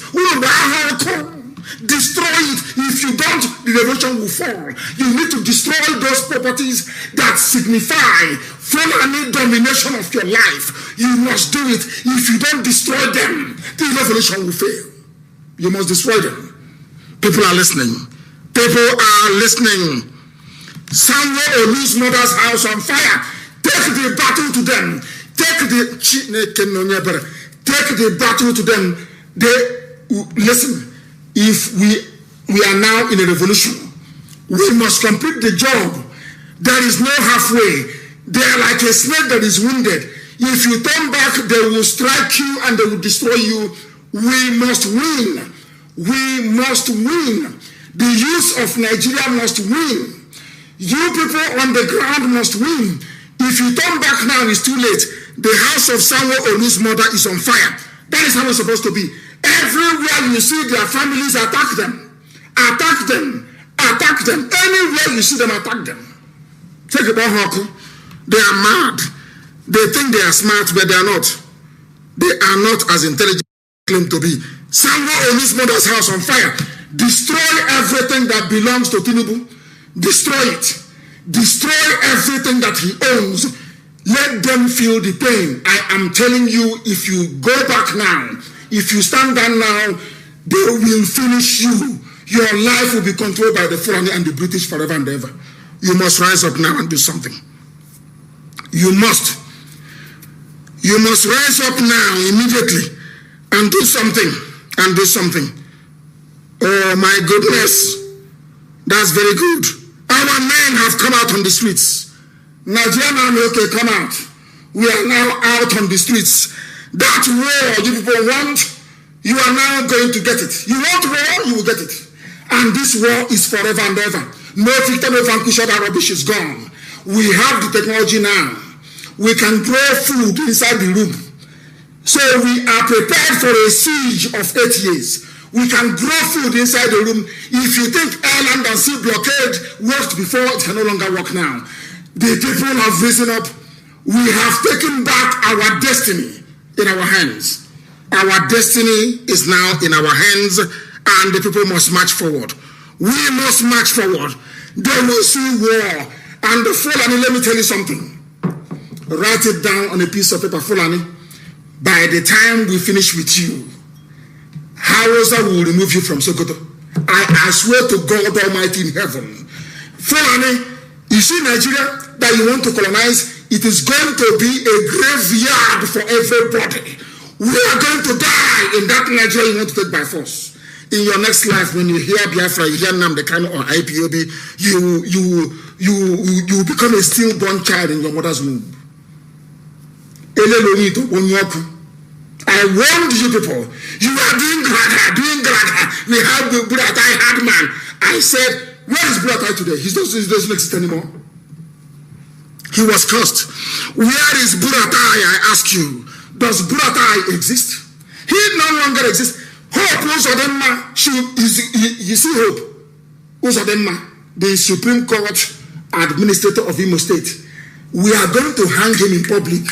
[SPEAKER 1] Destroy it. If you don't, the revolution will fall. You need to destroy those properties that signify Fulani domination of your life. You must do it. If you don't destroy them, the revolution will fail. You must destroy them. People are listening. People are listening. Sanwo Olu's mother's house on fire. Take the battle to them. Take the battle to them. Listen. If we are now in a revolution, we must complete the job. There is no halfway. They are like a snake that is wounded. If you turn back, they will strike you and they will destroy you. We must win. We must win. The youth of Nigeria must win. You people on the ground must win. If you turn back now, it's too late. The house of Sanwo Olu's mother is on fire. That is how it's supposed to be. Everywhere you see their families, attack them. Attack them. Attack them. Anywhere you see them, attack them. Take about Hoku. They are mad. They think they are smart, but they are not. They are not as intelligent as they claim to be. Sanwo Olu's mother's house on fire. Destroy everything that belongs to Tinubu. Destroy it. Destroy everything that he owns. Let them feel the pain. I am telling you, if you go back now, if you stand down now, they will finish you. Your life will be controlled by the Fulani and the British forever and ever. You must rise up now and do something. You must. You must rise up now immediately and do something. And do something. Oh my goodness. That's very good. Our men have come out on the streets. Nigerian army, okay, come out. We are now out on the streets. That war you people want, you are now going to get it. You want war, you will get it. And this war is forever and ever. No victor, no vanquish, that rubbish is gone. We have the technology now. We can grow food inside the room. So we are prepared for a siege of 8 years. We can grow food inside the room. If you think airland and sea blockade worked before, it can no longer work now. The people have risen up. We have taken back our destiny in our hands. Our destiny is now in our hands, and the people must march forward. We must march forward. They will see war. And the Fulani, let me tell you something. Write it down on a piece of paper, Fulani. By the time we finish with you, Hausa will remove you from Sokoto. I swear to God Almighty in heaven. Fulani, you see Nigeria that you want to colonize, it is going to be a graveyard for everybody. We are going to die in that Nigeria you want to take by force. In your next life, when you hear Biafra, you hear Nnamdi Kanu or IPOB, you become a stillborn child in your mother's womb. I warned you people. You are doing graga. We have the Buratai hard man. I said, where is Buratai today? He doesn't exist anymore. He was cursed. Where is Buratai, I ask you? Does Buratai exist? He no longer exists. Hope Uzodinma, you see Hope Uzodinma, the Supreme Court Administrator of Imo State. We are going to hang him in public.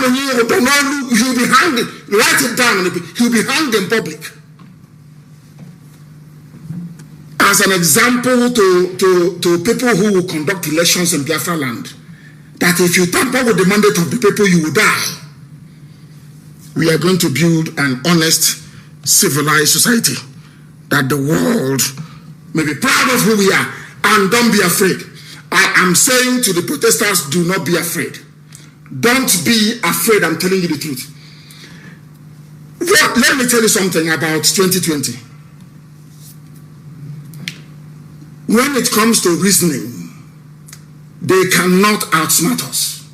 [SPEAKER 1] He'll be hanged. Write it down. He'll be hanged in public. As an example to people who will conduct elections in Biafra land, that if you tamper with the mandate of the people, you will die. We are going to build an honest, civilized society that the world may be proud of who we are, and don't be afraid. I am saying to the protesters, do not be afraid. Don't be afraid, I'm telling you the truth. But let me tell you something about 2020. When it comes to reasoning, they cannot outsmart us.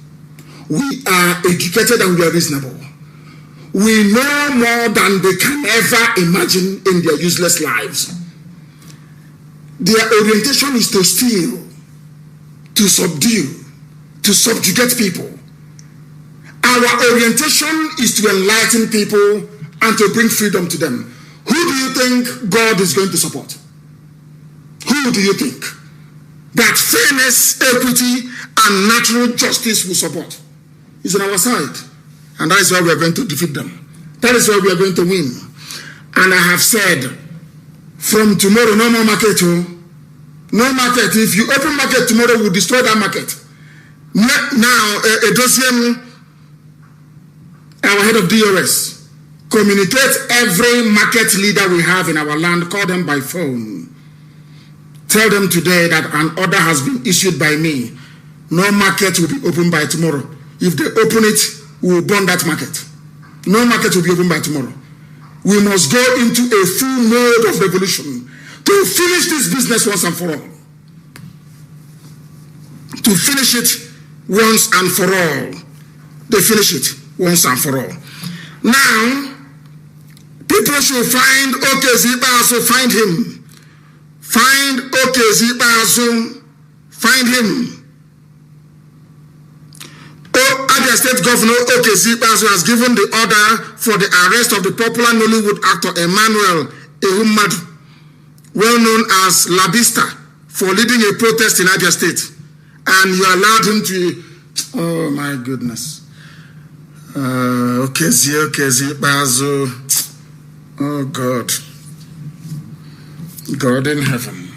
[SPEAKER 1] We are educated and we are reasonable. We know more than they can ever imagine in their useless lives. Their orientation is to steal, to subdue, to subjugate people. Our orientation is to enlighten people and to bring freedom to them. Who do you think God is going to support? Who do you think that fairness, equity, and natural justice will support? It's on our side. And that is why we are going to defeat them. That is why we are going to win. And I have said, from tomorrow, no more market. No market. If you open market tomorrow, we'll destroy that market. Now, Edosian, our head of DOS, communicate every market leader we have in our land, call them by phone. Tell them today that an order has been issued by me. No market will be opened by tomorrow. If they open it, we will burn that market. No market will be opened by tomorrow. We must go into a full mode of revolution to finish this business once and for all. To finish it once and for all. They finish it once and for all. Now, people should find Okezibazo, find him. Find Okezibazo, find him. Abia State Governor Okezibazo has given the order for the arrest of the popular Nollywood actor Emmanuel Ehumadu, well known as Labista, for leading a protest in Abia State. And you allowed him to, oh my goodness. Okezibazo, oh God. God in heaven.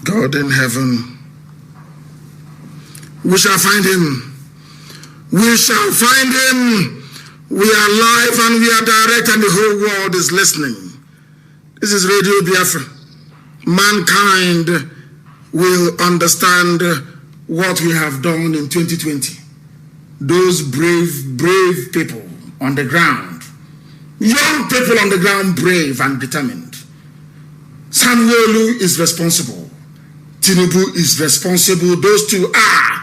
[SPEAKER 1] God in heaven. We shall find him. We shall find him. We are live and we are direct and the whole world is listening. This is Radio Biafra. Mankind will understand what we have done in 2020. Those brave people on the ground. Young people on the ground, brave and determined. Sanwo-Olu is responsible. Tinubu is responsible. Those two are.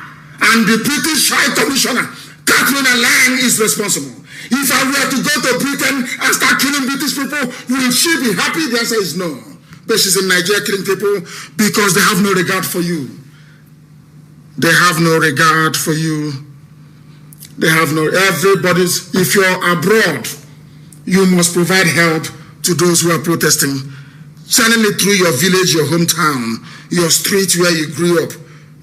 [SPEAKER 1] And the British High Commissioner, Catherine Lang, is responsible. If I were to go to Britain and start killing British people, will she be happy? The answer is no. But she's in Nigeria killing people because they have no regard for you. They have no regard for you. They have no, everybody's, if you're abroad, you must provide help to those who are protesting. Channel it through your village, your hometown, your street where you grew up.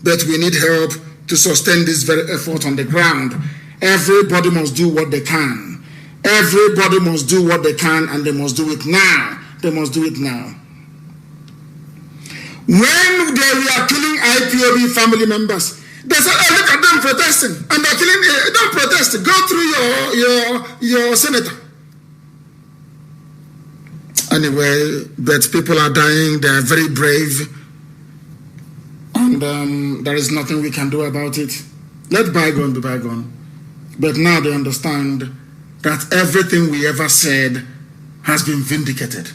[SPEAKER 1] But we need help to sustain this very effort on the ground. Everybody must do what they can. Everybody must do what they can, and they must do it now. They must do it now. When they were killing IPOB family members, they said, oh, look at them protesting. And they're killing, don't protest. Go through your senator. Anyway, but people are dying. They are very brave. And there is nothing we can do about it. Let bygone be bygone. But now they understand that everything we ever said has been vindicated.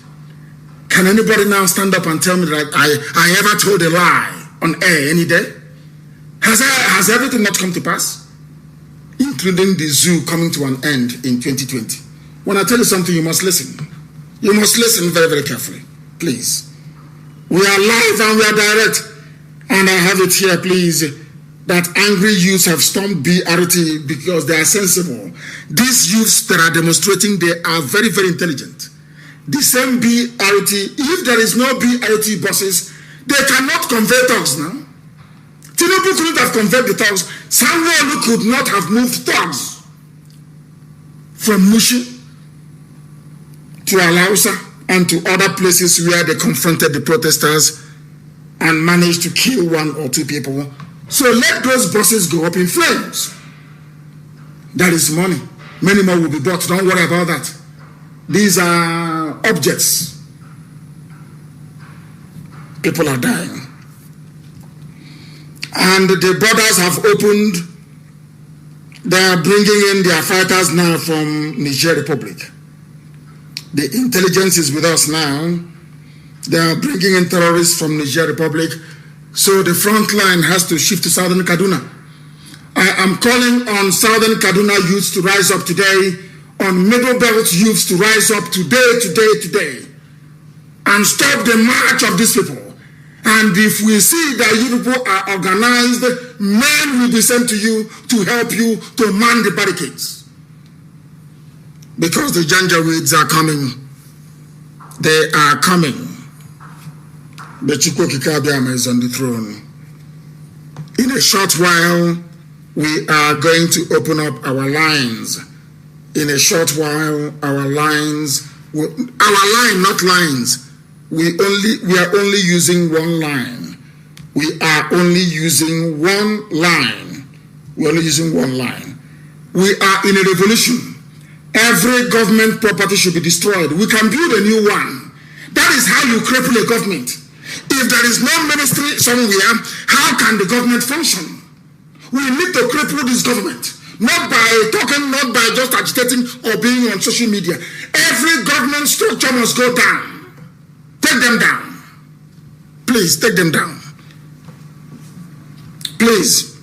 [SPEAKER 1] Can anybody now stand up and tell me that I ever told a lie on air any day? Has everything not come to pass? Including the zoo coming to an end in 2020. When I tell you something, you must listen. You must listen very, very carefully. Please. We are live and we are direct. And I have it here, please, that angry youths have stormed BRT because they are sensible. These youths that are demonstrating, they are very, very intelligent. The same BRT, if there is no BRT buses, they cannot convey thugs now. Tinubu couldn't have conveyed the thugs. Sanwo-Olu could not have moved thugs from Mushi to Alausa and to other places where they confronted the protesters and managed to kill one or two people. So let those buses go up in flames. That is money. Many more will be bought. Don't worry about that. These are objects. People are dying. And the borders have opened They are bringing in their fighters now from Niger Republic. The intelligence is with us now. They are bringing in terrorists from Niger Republic. So the front line has to shift to Southern Kaduna. I am calling on Southern Kaduna youths to rise up today, on Middle Belt youths to rise up today, and stop the march of these people. And if we see that you people are organized, men will be sent to you to help you to man the barricades. Because the Janjaweeds are coming. They are coming. The Chukwuka Abiyama is on the throne. In a short while, we are going to open up our lines. In a short while, our line, not lines. We are only using one line. We are only using one line. We are only using one line. We are in a revolution. Every government property should be destroyed. We can build a new one. That is how you cripple a government. If there is no ministry somewhere, how can the government function? We need to cripple this government. Not by talking, not by just agitating or being on social media. Every government structure must go down. Take them down. Please, take them down. Please.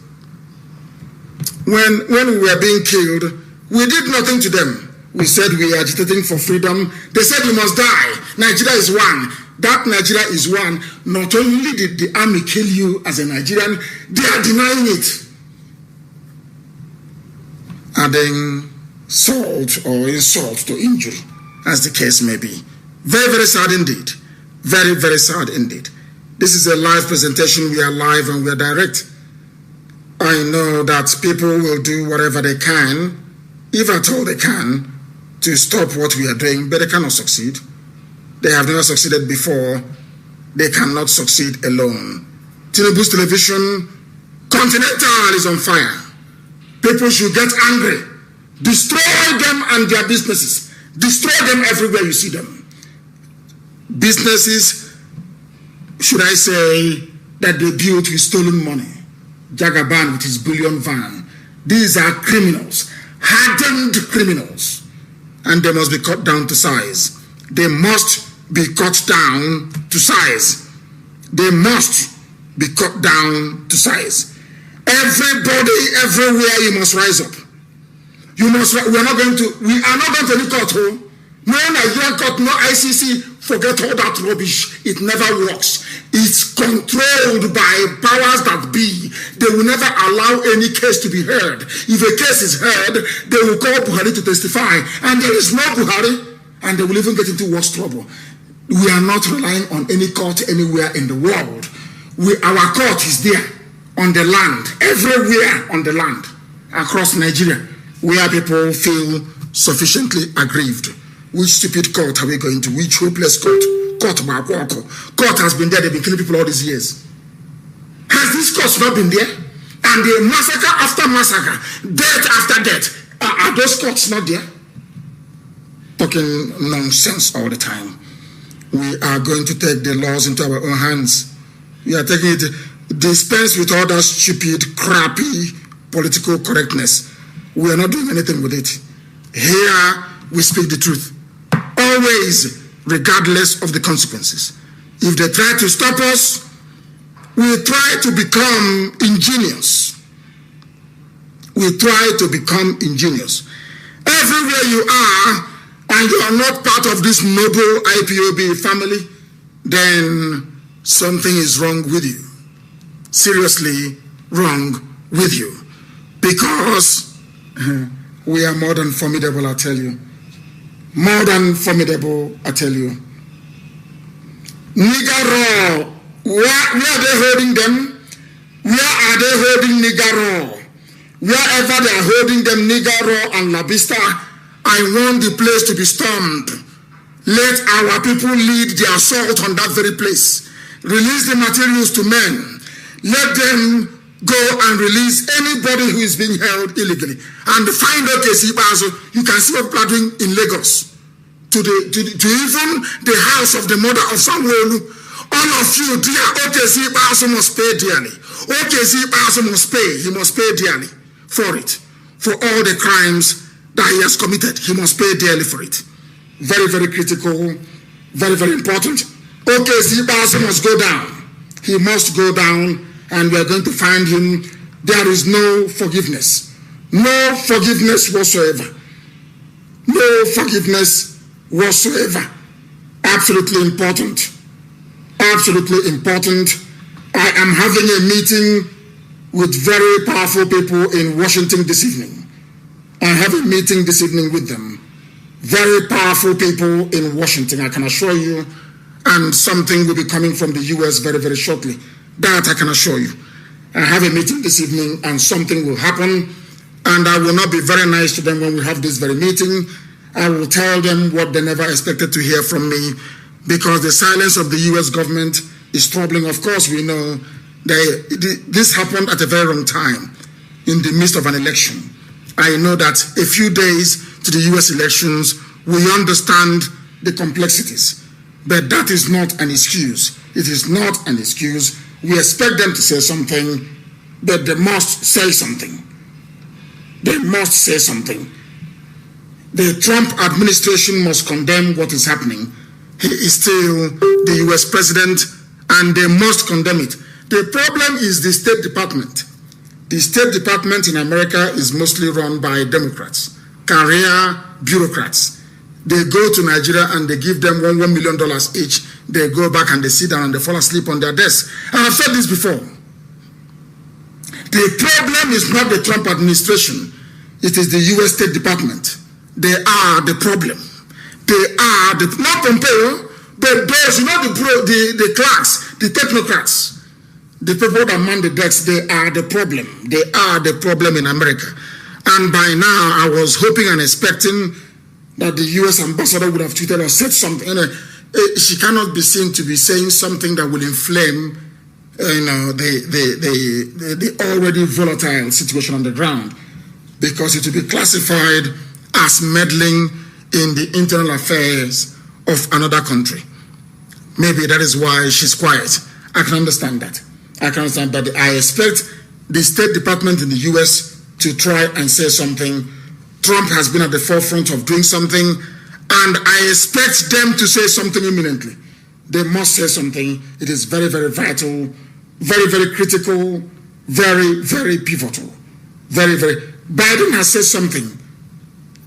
[SPEAKER 1] When we were being killed, we did nothing to them. We said we are agitating for freedom. They said you must die. Nigeria is one. That Nigeria is one. Not only did the army kill you as a Nigerian, they are denying it. Adding salt or insult to injury, as the case may be. Very, very sad indeed. Very, very sad indeed. This is a live presentation. We are live and we are direct. I know that people will do whatever they can, if at all they can, to stop what we are doing, but they cannot succeed. They have never succeeded before. They cannot succeed alone. Tinubu's television, Continental, is on fire. People should get angry. Destroy them and their businesses. Destroy them everywhere you see them. Businesses, should I say, that they built with stolen money. Jagaban with his billion van. These are criminals, hardened criminals. And they must be cut down to size. They must be cut down to size. They must be cut down to size. Everybody, everywhere, you must rise up. We are not going to any court. No Nigerian court, no ICC. Forget all that rubbish. It never works. It's controlled by powers that be. They will never allow any case to be heard. If a case is heard, they will call Buhari to testify. And there is no Buhari. And they will even get into worse trouble. We are not relying on any court anywhere in the world. Our court is there on the land, everywhere on the land, across Nigeria, where people feel sufficiently aggrieved. Which stupid court are we going to? Which hopeless court? Court has been there. They've been killing people all these years. Has this court not been there? And the massacre after massacre, death after death, are those courts not there? Talking nonsense all the time. We are going to take the laws into our own hands. We are taking it. Dispense with all that stupid, crappy political correctness. We are not doing anything with it. Here we speak the truth. Always, regardless of the consequences. If they try to stop us, we try to become ingenious. We try to become ingenious. Everywhere you are, and you are not part of this noble IPOB family, then something is wrong with you. Seriously wrong with you. Because we are more than formidable, I tell you. More than formidable, I tell you. Nigaro, where are they holding them? Where are they holding Nigaro? Wherever they are holding them, Nigaro and La Vista, I want the place to be stormed. Let our people lead the assault on that very place. Release the materials to men. Let them go and release anybody who is being held illegally. And find out you can see what people are doing in Lagos. To even the house of the mother of Samuel. All of you, dear OKC Basu must pay dearly. OKC Basu must pay. He must pay dearly for it. for all the crimes that he has committed. He must pay dearly for it. Very, very critical, very, very important. OKC Ikpeazu must go down. He must go down, and we are going to find him. There is no forgiveness. No forgiveness whatsoever. No forgiveness whatsoever. Absolutely important. Absolutely important. I am having a meeting with very powerful people in Washington this evening. I have a meeting this evening with them. Very powerful people in Washington, I can assure you. And something will be coming from the US very, very shortly. That I can assure you. I have a meeting this evening and something will happen. And I will not be very nice to them when we have this very meeting. I will tell them what they never expected to hear from me, because the silence of the US government is troubling. Of course, we know that this happened at a very wrong time in the midst of an election. I know that a few days to the US elections, we understand the complexities. But that is not an excuse. It is not an excuse. We expect them to say something, but they must say something. They must say something. The Trump administration must condemn what is happening. He is still the US president, and they must condemn it. The problem is the State Department. The State Department in America is mostly run by Democrats, career bureaucrats. They go to Nigeria and they give them $1 million each. They go back and they sit down and they fall asleep on their desk. And I've said this before. The problem is not the Trump administration. It is the US State Department. They are the problem. They are the, not Pompeo, but those, you know, the clerks, the technocrats, the people that man the desks, they are the problem. They are the problem in America. And by now, I was hoping and expecting that the US ambassador would have tweeted or said something. She cannot be seen to be saying something that will inflame, the already volatile situation on the ground, because it will be classified as meddling in the internal affairs of another country. Maybe that is why she's quiet. I can understand that. I can understand that. I expect the State Department in the US to try and say something. Trump has been at the forefront of doing something, and I expect them to say something imminently. They must say something. It is very, very vital, very, very critical, very, very pivotal. Very, very. Biden has said something.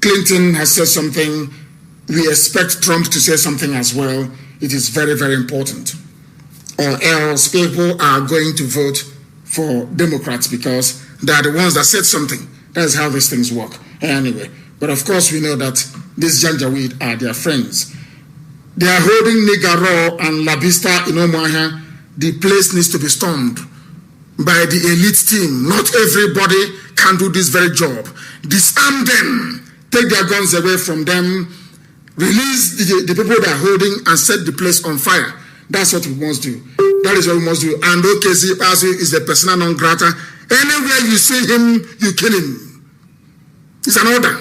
[SPEAKER 1] Clinton has said something. We expect Trump to say something as well. It is very, very important. Or else people are going to vote for Democrats because they are the ones that said something. That's how these things work. Anyway, but of course we know that these Janjaweed are their friends. They are holding Nigaro and La Vista in Omaha. The place needs to be stormed by the elite team. Not everybody can do this very job. Disarm them. Take their guns away from them. Release the people they are holding and set the place on fire. That's what we must do. That is what we must do. And OKC Ikpeazu is the persona non grata. Anywhere you see him, you kill him. It's an order.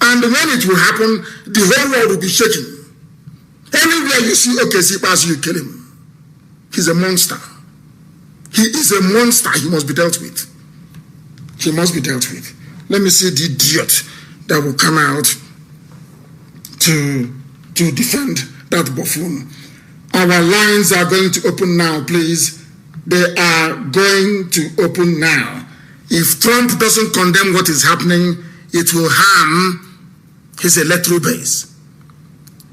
[SPEAKER 1] And when it will happen, the whole world will be shaking. Anywhere you see OKC Ikpeazu, you kill him. He's a monster. He is a monster. He must be dealt with. He must be dealt with. Let me see the idiot that will come out to defend that buffoon. Our lines are going to open now, please. They are going to open now. If Trump doesn't condemn what is happening, it will harm his electoral base.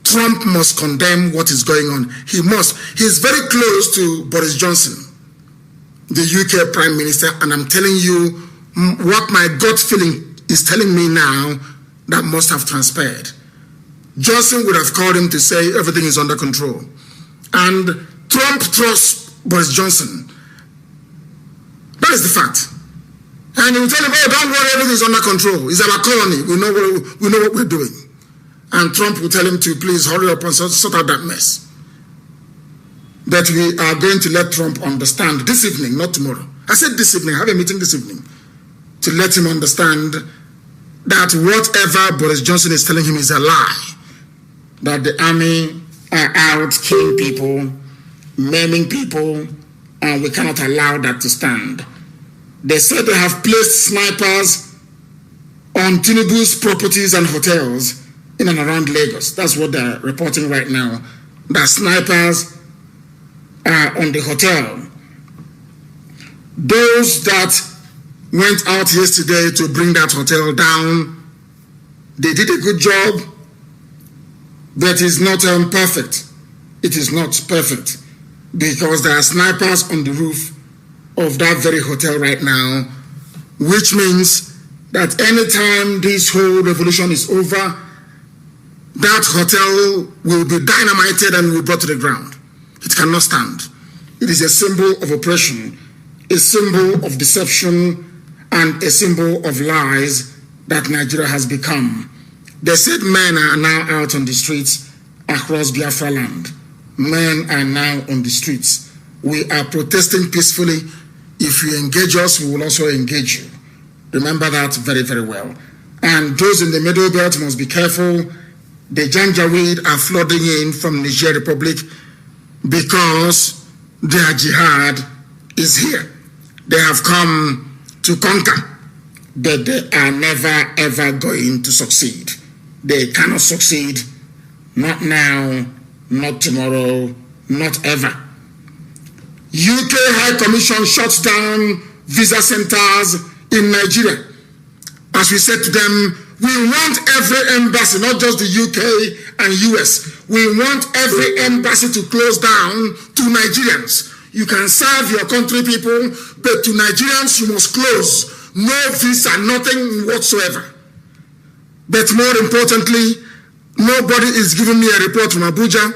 [SPEAKER 1] Trump must condemn what is going on. He must. He's very close to Boris Johnson, the UK Prime Minister, and I'm telling you what my gut feeling is telling me now that must have transpired. Johnson would have called him to say everything is under control. And Trump trusts Boris Johnson. That is the fact. And he will tell him, oh, don't worry, everything is under control. It's our colony. We know what we're doing. And Trump will tell him to please hurry up and sort out that mess. But we are going to let Trump understand this evening, not tomorrow. I said this evening, I have a meeting this evening to let him understand that whatever Boris Johnson is telling him is a lie. That the army are out killing people, maiming people, and we cannot allow that to stand. They said they have placed snipers on Tinubu's properties and hotels in and around Lagos. That's what they're reporting right now. That snipers are on the hotel. Those that went out yesterday to bring that hotel down, they did a good job, but it's not perfect. It is not perfect because there are snipers on the roof of that very hotel right now, which means that anytime this whole revolution is over, that hotel will be dynamited and will be brought to the ground. It cannot stand. It is a symbol of oppression, a symbol of deception, and a symbol of lies that Nigeria has become. They said men are now out on the streets across Biafra land. Men are now on the streets. We are protesting peacefully. If you engage us, we will also engage you. Remember that very, very well. And those in the Middle Belt must be careful. The Janjaweed are flooding in from Niger Republic because their jihad is here. They have come to conquer, but they are never, ever going to succeed. They cannot succeed, not now, not tomorrow, not ever. UK High Commission shuts down visa centers in Nigeria. As we said to them, we want every embassy, not just the UK and US. We want every embassy to close down to Nigerians. You can serve your country people, but to Nigerians you must close. No visa, nothing whatsoever. But more importantly, nobody is giving me a report from Abuja.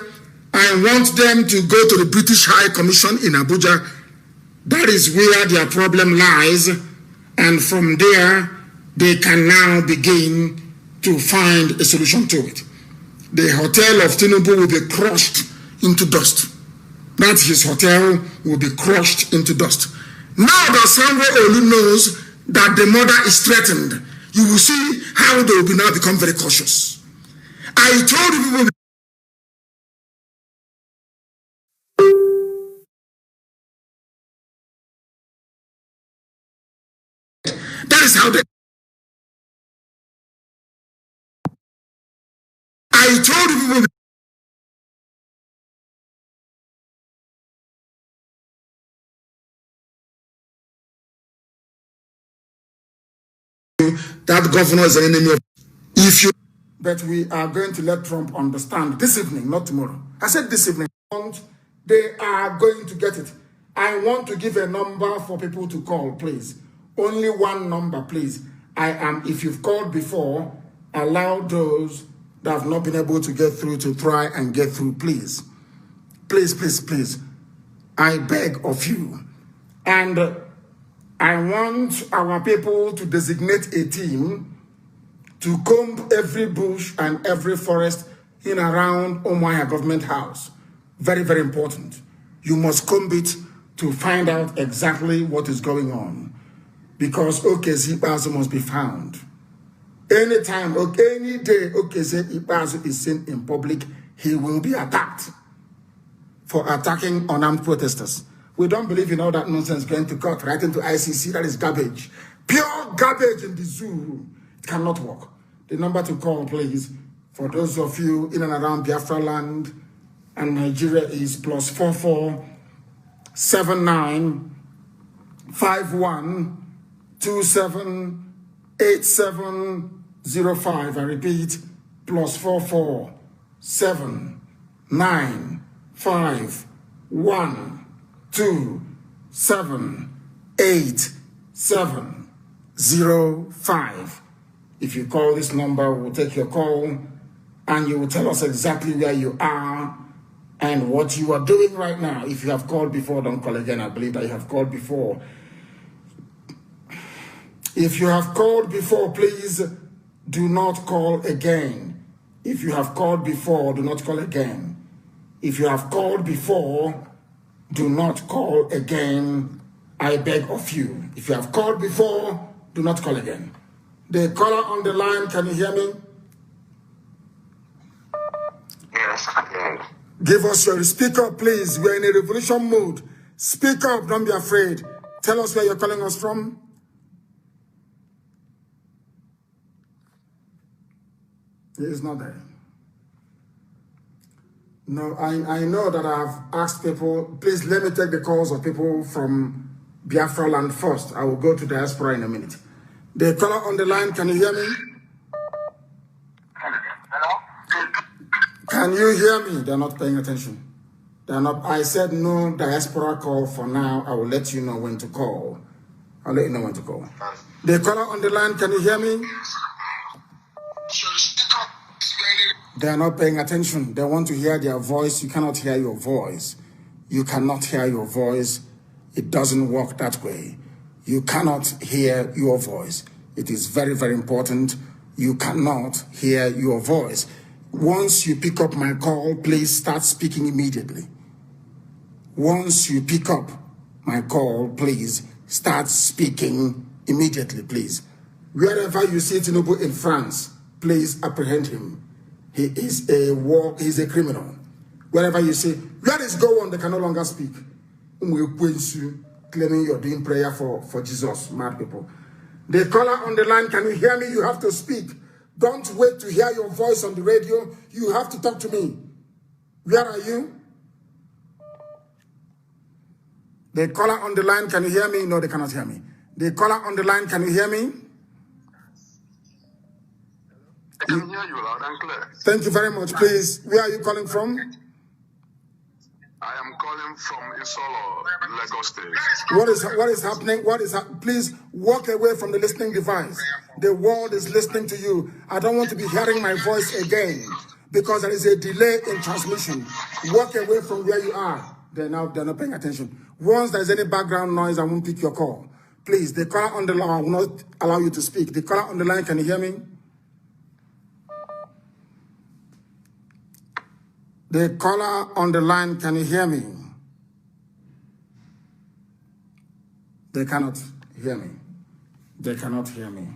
[SPEAKER 1] I want them to go to the British High Commission in Abuja. That is where their problem lies. And from there, they can now begin to find a solution to it. The hotel of Tinubu will be crushed into dust. That his hotel will be crushed into dust. Now that Sanwo-Olu knows that the mother is threatened, you will see how they will now become very cautious. I told people that is how they. I told people that governor is an enemy of. If you, but we are going to let Trump understand this evening, not tomorrow. I said this evening. They are going to get it. I want to give a number for people to call, please. Only one number, please. If you've called before, allow those that have not been able to get through to try and get through, please. Please, please, please. I beg of you. And I want our people to designate a team to comb every bush and every forest in around Umuahia Government House. Very, very important. You must comb it to find out exactly what is going on. Because OKC Ikpeazu must be found. Anytime, any day OKC Ikpeazu is seen in public, he will be attacked for attacking unarmed protesters. We don't believe in all that nonsense going to court, right into ICC. That is garbage. Pure garbage in the zoo. It cannot work. The number to call, please, for those of you in and around Biafra land and Nigeria is +44 79 51 27 8705. I repeat, +44 79 51 27 8705. If you call this number, we'll take your call and you will tell us exactly where you are and what you are doing right now. If you have called before, don't call again. I believe that you have called before. If you have called before, please do not call again. If you have called before, do not call again. If you have called before, do not call again. I beg of you. If you have called before, do not call again. The caller on the line, can you hear me?
[SPEAKER 2] Yes, I can.
[SPEAKER 1] Give us your speak up, please. We're in a revolution mode. Speak up, don't be afraid. Tell us where you're calling us from. He is not there. No, I know that I've asked people, please let me take the calls of people from Biafra land first. I will go to diaspora in a minute. The caller on the line, can you hear me?
[SPEAKER 2] Hello?
[SPEAKER 1] Can you hear me? They're not paying attention. They're not. I said no diaspora call for now. I will let you know when to call. I'll let you know when to call. The caller on the line, can you hear me? They're not paying attention. They want to hear their voice. You cannot hear your voice. You cannot hear your voice. It doesn't work that way. You cannot hear your voice. It is very, very important. You cannot hear your voice. Once you pick up my call, please start speaking immediately. Once you pick up my call, please start speaking immediately, please. Wherever you see Tinubu in France, please apprehend him. He is he's a criminal. Wherever you see, let us go on, they can no longer speak. Claiming you're doing prayer for Jesus, mad people. The caller on the line, can you hear me? You have to speak. Don't wait to hear your voice on the radio. You have to talk to me. Where are you? The caller on the line, can you hear me? No, they cannot hear me. The caller on the line, can you hear me?
[SPEAKER 2] I can hear you loud and clear.
[SPEAKER 1] Thank you very much. Please, where are you calling from?
[SPEAKER 2] I am calling from Isolo, Lagos State.
[SPEAKER 1] What is happening? Please walk away from the listening device. The world is listening to you. I don't want to be hearing my voice again because there is a delay in transmission. Walk away from where you are. They're not paying attention. Once there's any background noise, I won't pick your call. Please, the caller on the line will not allow you to speak. The caller on the line, can you hear me? The caller on the line, can you hear me? They cannot hear me. They cannot hear me.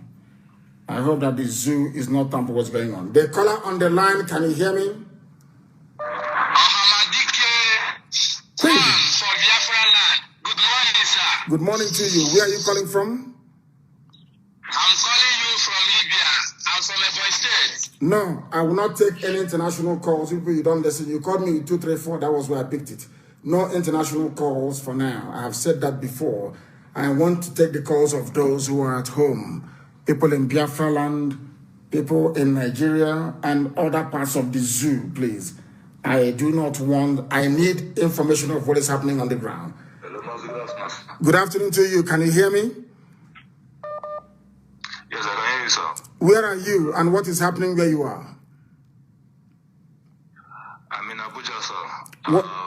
[SPEAKER 1] I hope that the zoo is not tampered what's going on. The caller on the line, can you hear me? Good morning to you. Where are you calling from?
[SPEAKER 2] I'm calling you from Libya. I'm from Ebonyi State.
[SPEAKER 1] No, I will not take any international calls. People, you don't listen. You called me with 234. That was where I picked it. No international calls for now. I have said that before. I want to take the calls of those who are at home. People in Biafra land, people in Nigeria, and other parts of the zoo, please. I do not want, I need information of what is happening on the ground. Good afternoon to you. Can you hear me?
[SPEAKER 2] Yes, I can hear you, sir.
[SPEAKER 1] Where are you and what is happening where you are?
[SPEAKER 2] I'm in Abuja, sir.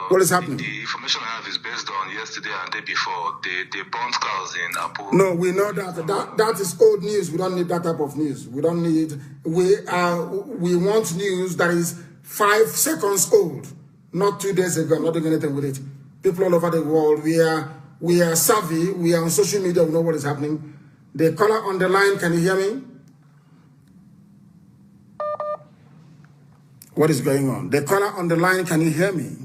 [SPEAKER 1] What is happening?
[SPEAKER 2] The information I have is based on yesterday and the day before. They burnt cars in Abu.
[SPEAKER 1] No, we know that is old news. We don't need that type of news. We don't need, we want news that is 5 seconds old, not 2 days ago. I'm not doing anything with it. People all over the world, we are savvy, we are on social media, we know what is happening. The caller on the line, can you hear me? What is going on? The caller on the line, can you hear me?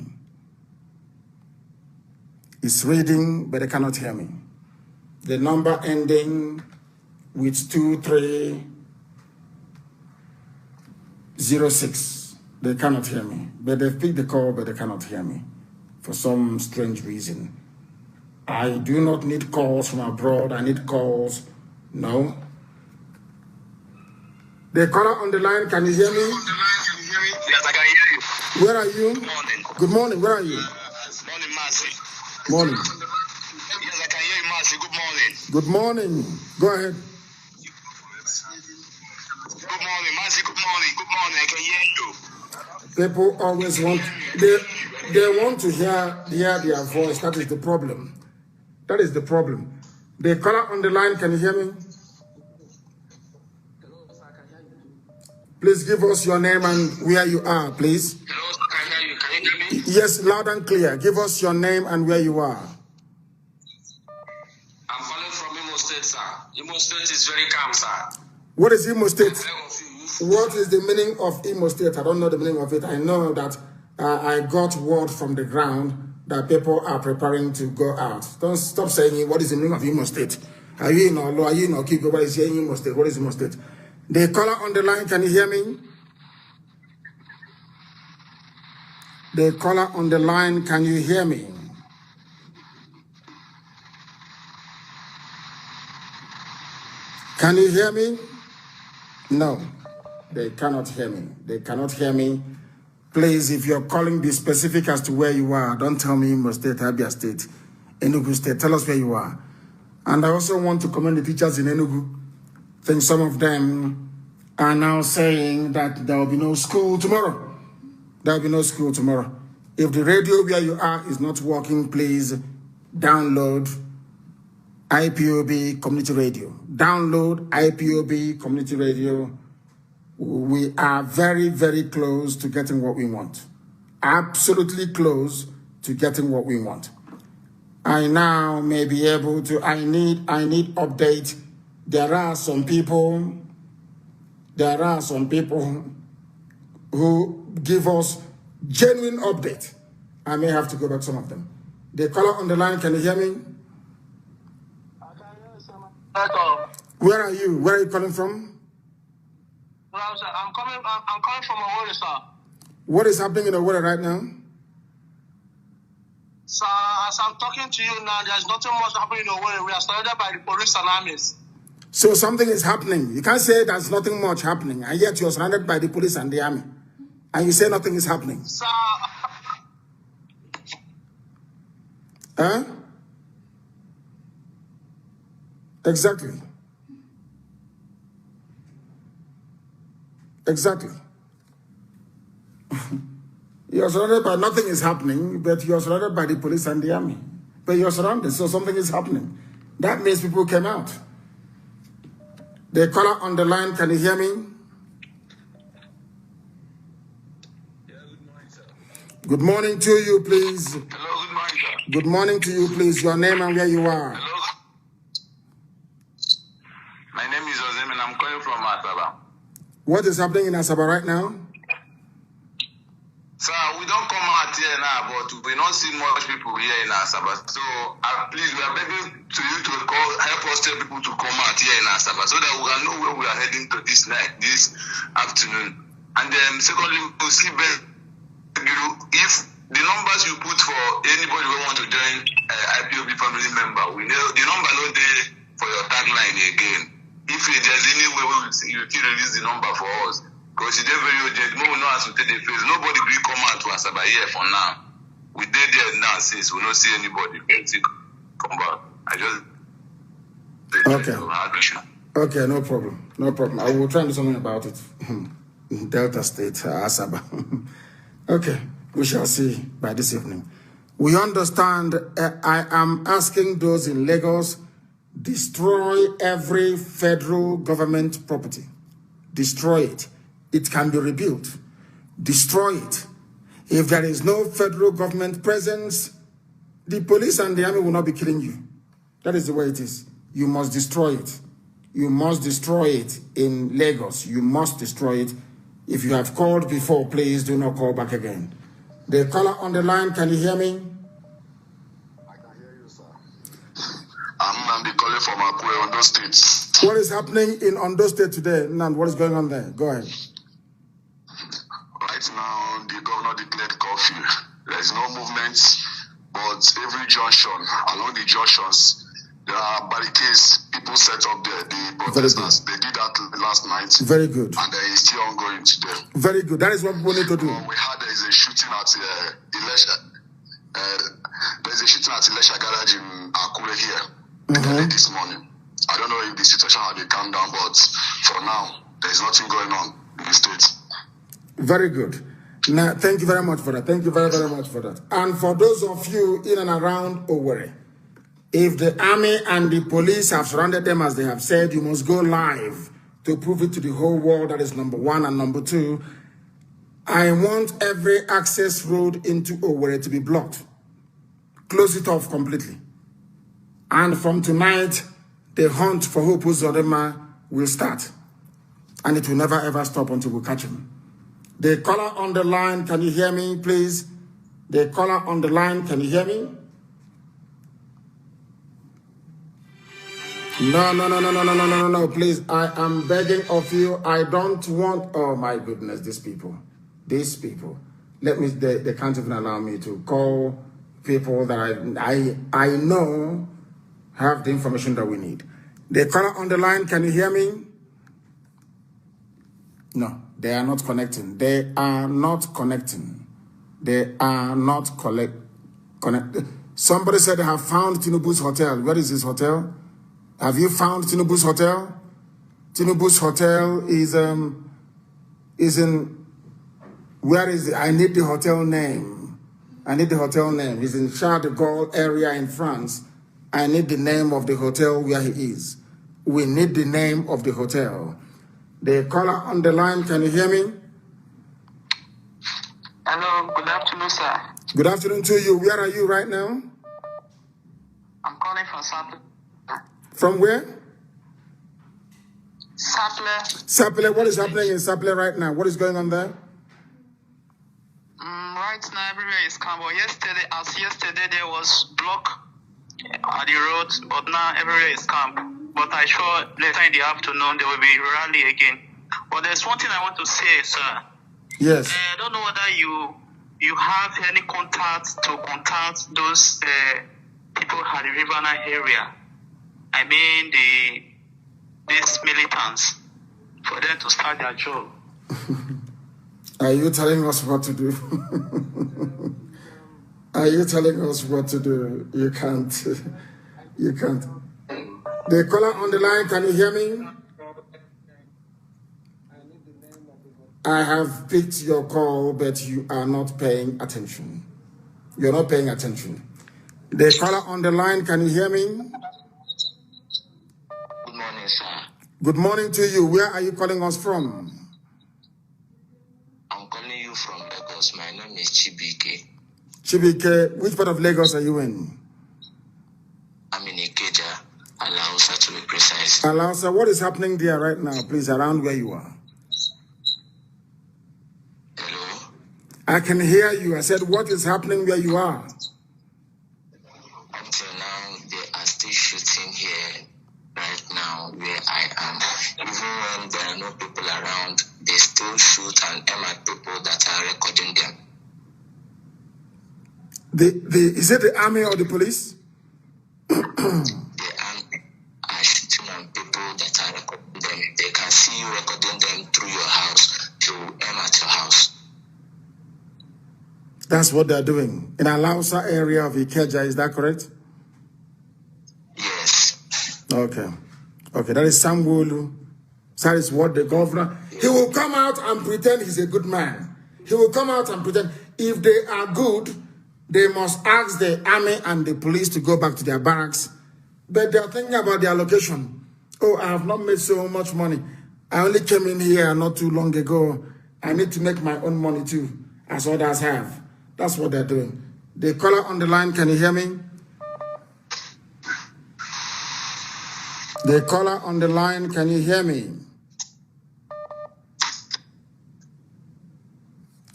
[SPEAKER 1] It's reading, but they cannot hear me. The number ending with 2306. They cannot hear me. But they've picked the call, but they cannot hear me. For some strange reason. I do not need calls from abroad. I need calls. No. The caller on the line, can you hear me?
[SPEAKER 2] Yes, I can hear you.
[SPEAKER 1] Where are you?
[SPEAKER 2] Good morning.
[SPEAKER 1] Good morning. Where are you?
[SPEAKER 2] Morning, Mercy.
[SPEAKER 1] Morning.
[SPEAKER 2] Yes, I can hear you, Mercy. Good morning.
[SPEAKER 1] Good morning. Go ahead.
[SPEAKER 2] Good morning, Mercy. Good morning. Good morning. I can hear you.
[SPEAKER 1] People always want, they want to hear their voice. That is the problem. That is the problem. The caller on the line, can you hear me? Please give us your name and where you are, please.
[SPEAKER 2] Hello, I can hear you. Can you hear me?
[SPEAKER 1] Yes, loud and clear. Give us your name and where you are.
[SPEAKER 2] I'm calling from Imo State, sir. Imo State is very calm, sir.
[SPEAKER 1] What is Imo State? What is the meaning of Imo State? I don't know the meaning of it. I know that I got word from the ground that people are preparing to go out. Don't stop saying what is the meaning of Imo State. Are you in Olo? Are you in Okiko? What is Imo State? What is Imo State? The caller on the line, can you hear me? The caller on the line, can you hear me? Can you hear me? No, they cannot hear me. They cannot hear me. Please, if you're calling, be specific as to where you are. Don't tell me Imo State, Abia State, Enugu State. Tell us where you are. And I also want to commend the teachers in Enugu. I think some of them are now saying that there will be no school tomorrow. There will be no school tomorrow. If the radio where you are is not working, please download IPOB Community Radio. Download IPOB Community Radio. We are very, very close to getting what we want. Absolutely close to getting what we want. I now may be able to, I need update. There are some people who give us genuine update. I may have to go back some of them. The caller on the line, can you hear me?
[SPEAKER 2] I can hear you, sir.
[SPEAKER 1] Where are you? Where are you calling from?
[SPEAKER 2] Well, sir, I'm coming from Owerri, sir.
[SPEAKER 1] What is happening in Owerri right now?
[SPEAKER 2] Sir, as I'm talking to you now, there's nothing much happening in Owerri. We are surrounded by the police and armies.
[SPEAKER 1] So something is happening. You can't say there's nothing much happening, and yet you're surrounded by the police and the army. And you say nothing is happening.
[SPEAKER 2] Sir,
[SPEAKER 1] huh? Exactly. Exactly. You're surrounded by nothing is happening, but you're surrounded by the police and the army. But you're surrounded, so something is happening. That means people came out. The caller on the line, can you hear me?
[SPEAKER 2] yeah, good morning, sir.
[SPEAKER 1] Good morning to you, please.
[SPEAKER 2] Hello, good morning, sir.
[SPEAKER 1] Good morning to you, please. Your name and where you are.
[SPEAKER 2] Hello. My name is Ozem and I'm calling from Asaba.
[SPEAKER 1] What is happening in Asaba right now?
[SPEAKER 2] Sir, we don't come out here now, but we don't see much people here in Asaba. So, please, we are begging to you to help us tell people to come out here in Asaba so that we can know where we are heading to this night, this afternoon. And then, secondly, we'll see if the numbers you put for anybody who want to join IPOB family member, we know the number not there for your tagline again. If there's any way you can release the number for us. Because it's very urgent. No one knows how to take the face. Nobody will come out to Asaba here for now. We did there now since we don't see anybody. Come back. I just...
[SPEAKER 1] Okay. Okay, no problem. No problem. I will try and do something about it. Delta State, Asaba. Okay, we shall see by this evening. We understand. I am asking those in Lagos, destroy every federal government property. Destroy it. It can be rebuilt. Destroy it. If there is no federal government presence, the police and the army will not be killing you. That is the way it is. You must destroy it. You must destroy it in Lagos. You must destroy it. If you have called before, please do not call back again. The caller on the line, can you hear me?
[SPEAKER 2] I can hear you, sir. I'm Nandi calling from Akure, Ondo State.
[SPEAKER 1] What is happening in Ondo State today? Nand, what is going on there? Go ahead.
[SPEAKER 2] Right now, the governor declared curfew. There is no movement, but every junction, along the junctions, there are barricades. People set up there. The protesters, they did that last night.
[SPEAKER 1] Very good.
[SPEAKER 2] And it's still ongoing today.
[SPEAKER 1] Very good. That is what we need to do.
[SPEAKER 2] We had there is a shooting at Ilesha. There's a shooting at Ilesha garage in Akure here this morning. I don't know if the situation has been calmed down, but for now, there is nothing going on in the state.
[SPEAKER 1] Very good. Now, thank you very much for that. Thank you very, very much for that. And for those of you in and around Owerri, if the army and the police have surrounded them as they have said, you must go live to prove it to the whole world. That is number one. And number two, I want every access road into Owerri to be blocked. Close it off completely. And from tonight, the hunt for Hope Uzodinma will start. And it will never ever stop until we catch him. The caller on the line, can you hear me, please? The caller on the line, can you hear me? No, please. I am begging of you. I don't want, oh my goodness, these people. Let me. They can't even allow me to call people that I know have the information that we need. The caller on the line, can you hear me? No, they are not connecting. They are not connecting. They are not connected. Somebody said they have found Tinubu's hotel. Where is this hotel? Have you found Tinubu's hotel? Tinubu's hotel is in, where is it? I need the hotel name. I need the hotel name. He's in Charles de Gaulle area in France. I need the name of the hotel where he is. We need the name of the hotel. The caller on the line, can you hear me?
[SPEAKER 3] Hello, good afternoon, sir.
[SPEAKER 1] Good afternoon to you. Where are you right now?
[SPEAKER 3] I'm calling from Sapele.
[SPEAKER 1] From where?
[SPEAKER 3] Sapele.
[SPEAKER 1] Sapele. What is happening in Sapele right now? What is going on there?
[SPEAKER 3] Right now, everywhere is calm. But yesterday, there was block on the roads, but now everywhere is calm. But I sure later in the afternoon there will be rally again. But there's one thing I want to say, sir.
[SPEAKER 1] Yes.
[SPEAKER 3] I don't know whether you have any contact to contact those people at the Riverina area. I mean these militants, for them to start their job.
[SPEAKER 1] Are you telling us what to do? Are you telling us what to do? You can't. You can't. The caller on the line, can you hear me? I have picked your call, but you are not paying attention. You're not paying attention. The caller on the line, can you hear me?
[SPEAKER 3] Good morning, sir.
[SPEAKER 1] Good morning to you. Where are you calling us from?
[SPEAKER 3] I'm calling you from Lagos. My name is Chibike.
[SPEAKER 1] Chibike, which part of Lagos are you in?
[SPEAKER 3] I'm in Ikeja, Alausa to be precise.
[SPEAKER 1] Alausa, what is happening there right now, please, around where you are?
[SPEAKER 3] Hello?
[SPEAKER 1] I can hear you. I said, what is happening where you are?
[SPEAKER 3] Until now, they are still shooting here right now where I am. Even when there are no people around, they still shoot and aim at people that are recording them.
[SPEAKER 1] Is it the army or the police?
[SPEAKER 3] The army are shooting on people that are recording them. They can see you recording them through your house to aim at your house.
[SPEAKER 1] That's what they're doing. In Alausa area of Ikeja, is that correct?
[SPEAKER 3] Yes.
[SPEAKER 1] Okay. Okay, that is Sanwo-Olu. That is what the governor, he will come out and pretend he's a good man. He will come out and pretend. If they are good, they must ask the army and the police to go back to their barracks. But they're thinking about their location. Oh, I have not made so much money. I only came in here not too long ago. I need to make my own money too, as others have. That's what they're doing. The caller on the line, can you hear me? The caller on the line, can you hear me?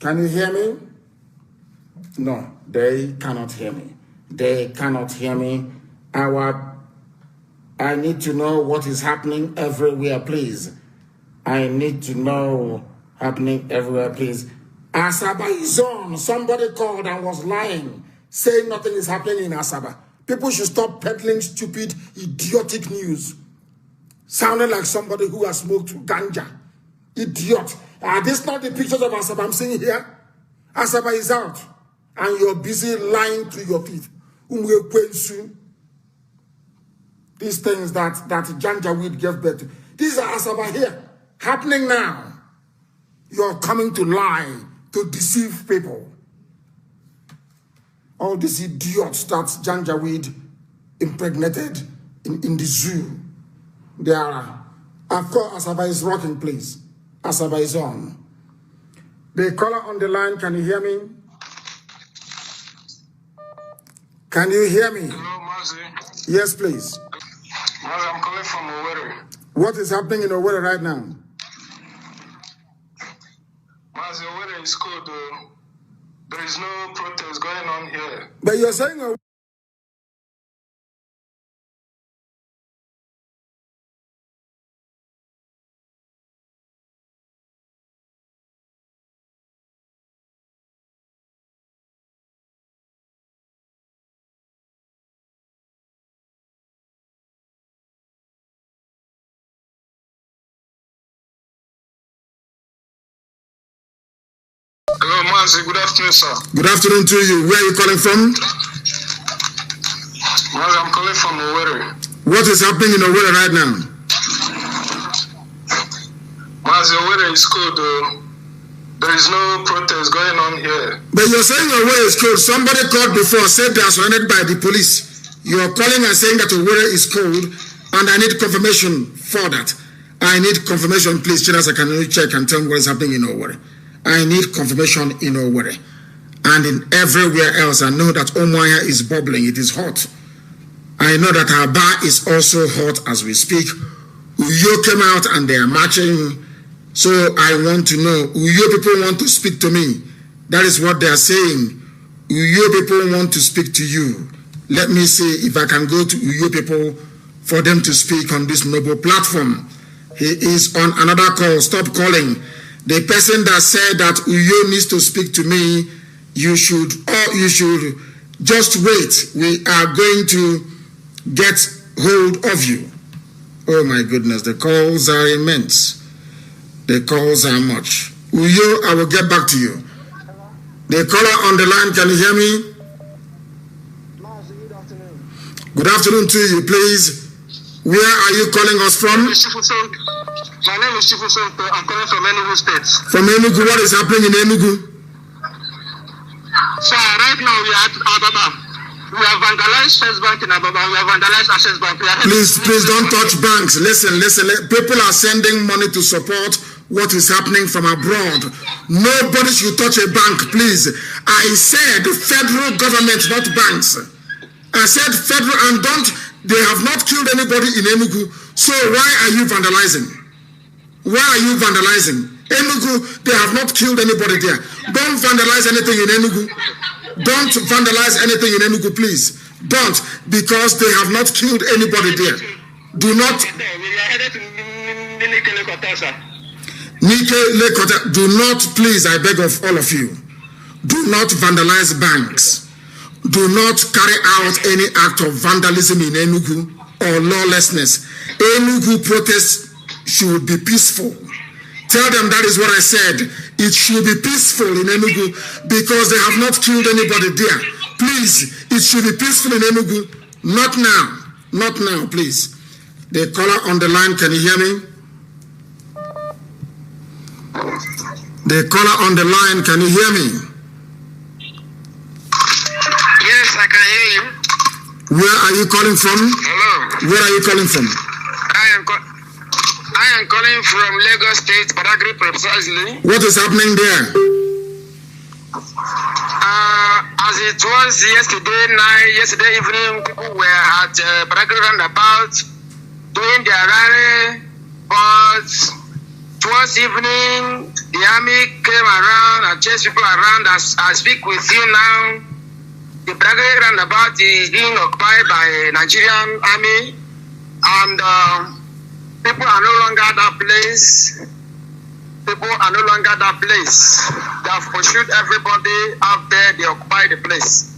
[SPEAKER 1] Can you hear me? No, they cannot hear me. They cannot hear me. I need to know what is happening everywhere, please. I need to know happening everywhere, please. Asaba is on. Somebody called and was lying, saying nothing is happening in Asaba. People should stop peddling stupid, idiotic news. Sounding like somebody who has smoked ganja. Idiot. Are these not the pictures of Asaba I'm seeing here? Asaba is out. And you're busy lying to your teeth. These things that Janjaweed gave birth to. These are Asaba here. Happening now. You're coming to lie, to deceive people. All these idiots that Janjaweed impregnated in the zoo. They are. Of course, Asaba is rocking, please. Asaba is on. The caller on the line, can you hear me? Can you hear me?
[SPEAKER 4] Hello, Mazi.
[SPEAKER 1] Yes, please.
[SPEAKER 4] Mazi, I'm calling from Owerri.
[SPEAKER 1] What is happening in Owerri right now?
[SPEAKER 4] Mazi, Owerri is cold. There is no protest going on here.
[SPEAKER 1] But you're saying
[SPEAKER 4] Good afternoon, sir.
[SPEAKER 1] Good afternoon to you. Where are you calling from?
[SPEAKER 4] I'm calling from Owerri.
[SPEAKER 1] What is happening in Owerri right now?
[SPEAKER 4] Owerri is cold. There is no protest going on here.
[SPEAKER 1] But you're saying Owerri is cold. Somebody called before, said they are surrounded by the police. You are calling and saying that Owerri is cold, and I need confirmation for that. I need confirmation, please. Chinas, I can only check and tell me what is happening in Owerri. I need confirmation in Owerri. And in everywhere else, I know that Umuahia is bubbling. It is hot. I know that Aba is also hot as we speak. Uyo came out and they are marching. So I want to know, Uyo people want to speak to me. That is what they are saying. Uyo people want to speak to you. Let me see if I can go to Uyo people for them to speak on this noble platform. He is on another call. Stop calling. The person that said that Uyo needs to speak to me, you should just wait. We are going to get hold of you. Oh my goodness, the calls are immense. The calls are much. Uyo, I will get back to you. The caller on the line, can you hear me? Good afternoon to you, please. Where are you calling us from?
[SPEAKER 3] My name is Chifu Sonko. I'm calling from Enugu State.
[SPEAKER 1] From Enugu, what is happening in Enugu?
[SPEAKER 3] So right now we are at Ababa. We have vandalized First Bank in Ababa. We have vandalized Access Bank.
[SPEAKER 1] Please don't touch banks. Listen. People are sending money to support what is happening from abroad. Nobody should touch a bank, please. I said federal government, not banks. I said federal, and they have not killed anybody in Enugu. So why are you vandalizing? Why are you vandalizing? Enugu, they have not killed anybody there. Don't vandalize anything in Enugu. Don't vandalize anything in Enugu, please. Don't, because they have not killed anybody there. Do not. Nike Lekota, do not, please, I beg of all of you, do not vandalize banks. Do not carry out any act of vandalism in Enugu or lawlessness. Enugu protests should be peaceful. Tell them that is what I said. It should be peaceful in Enugu because they have not killed anybody there. Please, it should be peaceful in Enugu. Not now. Not now, please. The caller on the line, can you hear me? The caller on the line, can you hear me?
[SPEAKER 3] Yes, I can hear you.
[SPEAKER 1] Where are you calling from?
[SPEAKER 3] Hello.
[SPEAKER 1] Where are you calling from?
[SPEAKER 3] I am calling from Lagos State, Badagry precisely.
[SPEAKER 1] What is happening there?
[SPEAKER 3] As it was yesterday evening, people were at Badagry roundabout doing their rally, but towards evening, the army came around and chased people around. As I speak with you now, the Badagry roundabout is being occupied by Nigerian army, and people are no longer at that place. People are no longer at that place. They have pursued everybody out there. They occupy the place.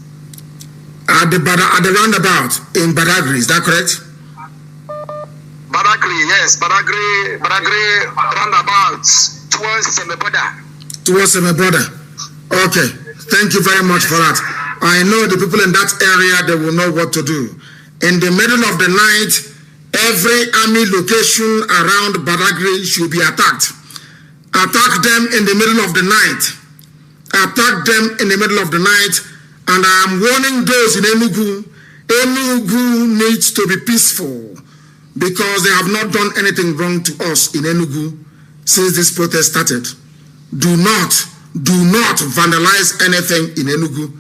[SPEAKER 1] At the roundabout in Badagry, is that correct?
[SPEAKER 3] Badagry, yes. Badagry roundabout towards Semeboda.
[SPEAKER 1] Towards Semeboda. Okay. Thank you very much for that. I know the people in that area, they will know what to do. In the middle of the night, every army location around Badagry should be attacked. Attack them in the middle of the night. Attack them in the middle of the night. And I am warning those in Enugu. Enugu needs to be peaceful because they have not done anything wrong to us in Enugu since this protest started. Do not vandalize anything in Enugu.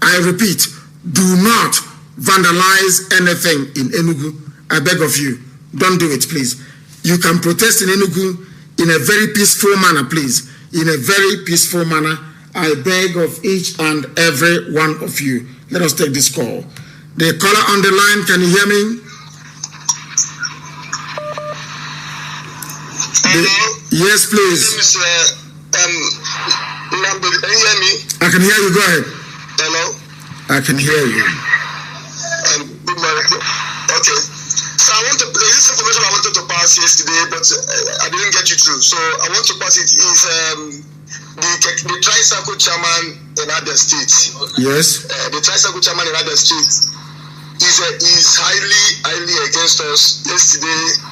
[SPEAKER 1] I repeat, do not vandalize anything in Enugu. I beg of you, don't do it, please. You can protest in Enugu in a very peaceful manner, please. In a very peaceful manner. I beg of each and every one of you. Let us take this call. The caller on the line, can you hear me? Yes, please.
[SPEAKER 2] Can you hear me?
[SPEAKER 1] I can hear you. Go ahead.
[SPEAKER 2] Hello?
[SPEAKER 1] I can hear you.
[SPEAKER 2] Good morning. Okay. So there's this information I wanted to pass yesterday, but I didn't get you through. So I want to pass it. Is the tricycle chairman in other states.
[SPEAKER 1] Yes.
[SPEAKER 2] The tricycle chairman in other states is highly against us. Yesterday,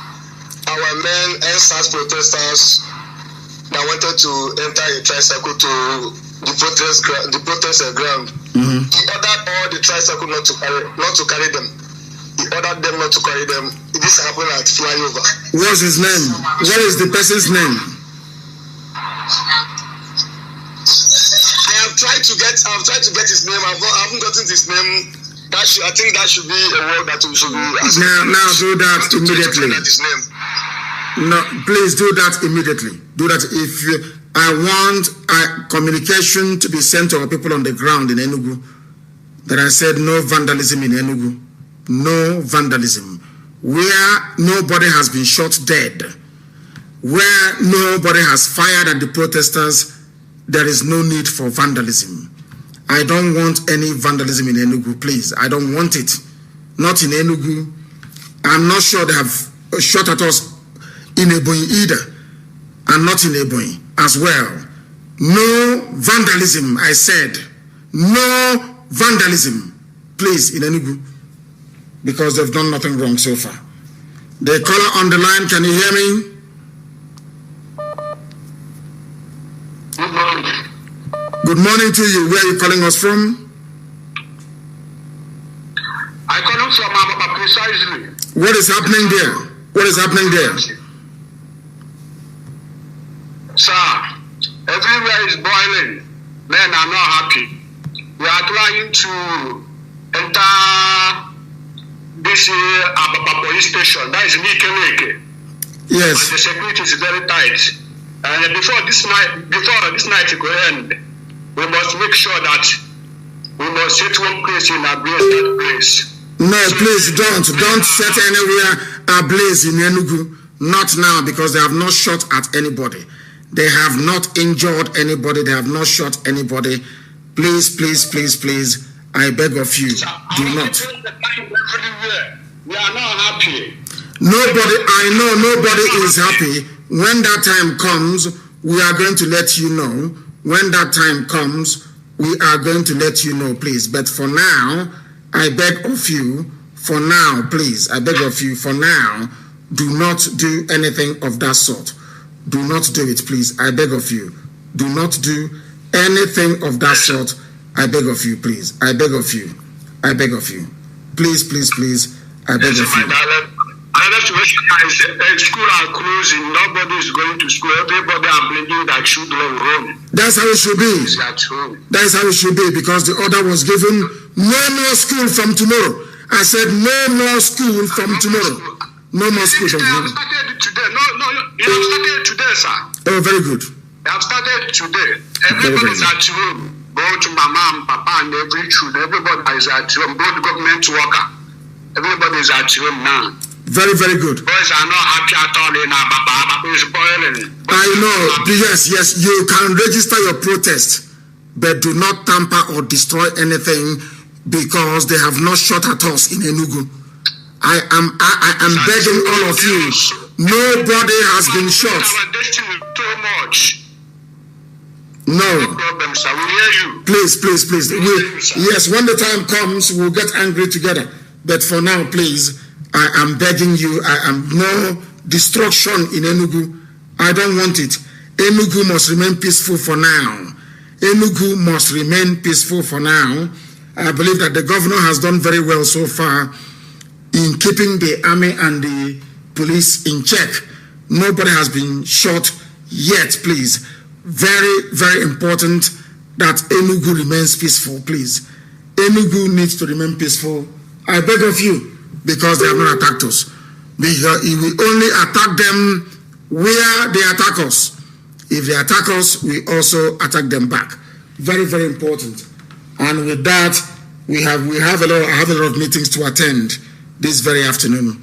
[SPEAKER 2] our men and SARS protesters that wanted to enter a tricycle to the protest ground.
[SPEAKER 1] Mm-hmm.
[SPEAKER 2] He ordered all the tricycle not to carry them. He ordered them not to carry them. This happened at flyover.
[SPEAKER 1] What's his name? What is the person's name?
[SPEAKER 2] I have tried to get his name. I haven't gotten his name. I think that should be a word that we should be asking.
[SPEAKER 1] Now do that immediately.
[SPEAKER 2] His name.
[SPEAKER 1] No, please do that immediately. Do that. If I want communication to be sent to our people on the ground in Enugu, that I said no vandalism in Enugu. No vandalism. Where nobody has been shot dead, where nobody has fired at the protesters, there is no need for vandalism. I don't want any vandalism in Enugu, please. I don't want it. Not in Enugu. I'm not sure they have shot at us in Ebonyi either, and not in Ebonyi as well. No vandalism, I said. No vandalism, please, in Enugu, because they've done nothing wrong so far. The caller on the line, can you hear me?
[SPEAKER 2] Good morning.
[SPEAKER 1] Good morning to you. Where are you calling us from?
[SPEAKER 2] I'm calling from Ababa precisely.
[SPEAKER 1] What is happening there? What is happening there?
[SPEAKER 2] Sir, everywhere is boiling. Men are not happy. We are trying to enter this Ababa police station. That is Nikeleke.
[SPEAKER 1] Yes.
[SPEAKER 2] And the security is very tight. And before this night will end, we must make sure that we must set one place in ablaze that place.
[SPEAKER 1] No, please don't set anywhere ablaze in Enugu. Not now, because they have not shot at anybody. They have not injured anybody. They have not shot anybody. Please, please, please, please, I beg of you, do not.
[SPEAKER 2] We are not happy.
[SPEAKER 1] Nobody, I know nobody is happy. When that time comes, we are going to let you know. When that time comes, we are going to let you know, please. But for now, I beg of you, for now, please, I beg of you, for now, do not do anything of that sort. Do not do it, please. I beg of you. Do not do anything of that sort. I beg of you, please. I beg of you. I beg of you. Please, please, please. I beg of you.
[SPEAKER 2] Another situation is school are closing. Nobody is going to school. Everybody are bringing their children home.
[SPEAKER 1] That's how it should be. That's how it should be, because the order was given, no more school from tomorrow. I said no more school from tomorrow. No more school from tomorrow.
[SPEAKER 2] They have started today. No, you have started today, sir.
[SPEAKER 1] Oh, very good.
[SPEAKER 2] They have started today. Everybody is at home. Both mama and papa and every children. Everybody is at home. Both government worker. Everybody is at home now.
[SPEAKER 1] Very, very good.
[SPEAKER 2] Boys are not happy at all in Ababa. It's boiling.
[SPEAKER 1] I know. Yes, you can register your protest, but do not tamper or destroy anything, because they have not shot at us in Enugu. I am begging all of you. Nobody has been shot.
[SPEAKER 2] Our destiny too much.
[SPEAKER 1] No.
[SPEAKER 2] Problem, sir. We hear you.
[SPEAKER 1] Please. Yes, when the time comes, we'll get angry together. But for now, please, I am begging you. I am no destruction in Enugu. I don't want it. Enugu must remain peaceful for now. Enugu must remain peaceful for now. I believe that the governor has done very well so far in keeping the army and the police in check. Nobody has been shot yet, please. Very, very important that Enugu remains peaceful, please. Enugu needs to remain peaceful. I beg of you, because they have not attacked us. We only attack them where they attack us. If they attack us, we also attack them back. Very, very important. And with that, I have a lot of meetings to attend this very afternoon.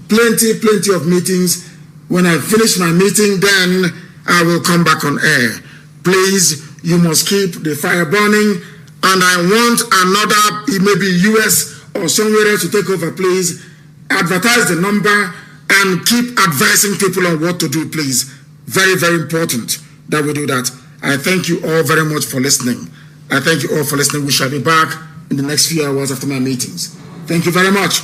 [SPEAKER 1] Plenty of meetings. When I finish my meeting, then I will come back on air. Please, you must keep the fire burning. And I want another, maybe US or somewhere else to take over, please. Advertise the number and keep advising people on what to do, please. Very, very important. that we do that. I thank you all very much for listening. I thank you all for listening. We shall be back in the next few hours after my meetings. Thank you very much.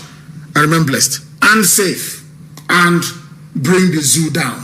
[SPEAKER 1] I remain blessed and safe, and bring the zoo down.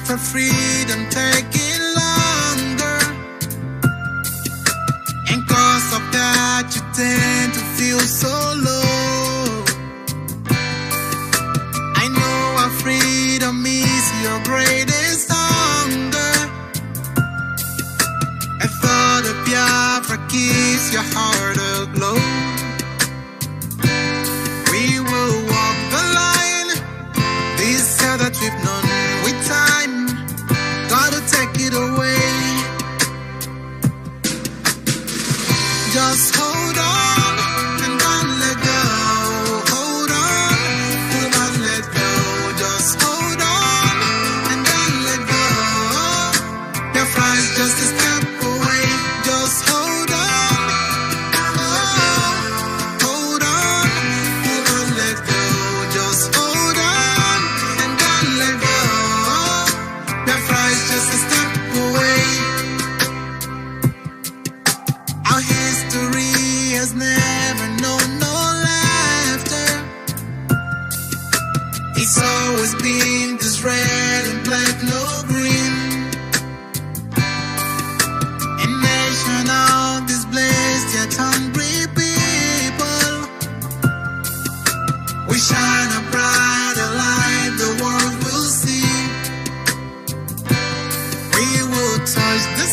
[SPEAKER 5] For freedom taking longer, and cause of that you tend to feel so low. I know our freedom is your greatest hunger. I thought of Biafra keeps your heart aglow. We will walk the line, this hell that we've known with time. Gotta take it away. Just hold on and don't let go. Hold on, do not let go. Just hold on and don't let go. Your flight's just a step away. Just hold on. Hold on, do not let go. Just hold on and don't let go. Your flight's just a step away. Our history has never known no laughter. It's always been this red and black, no green. A nation of displaced yet hungry people. We shine a brighter light the world will see. We will touch the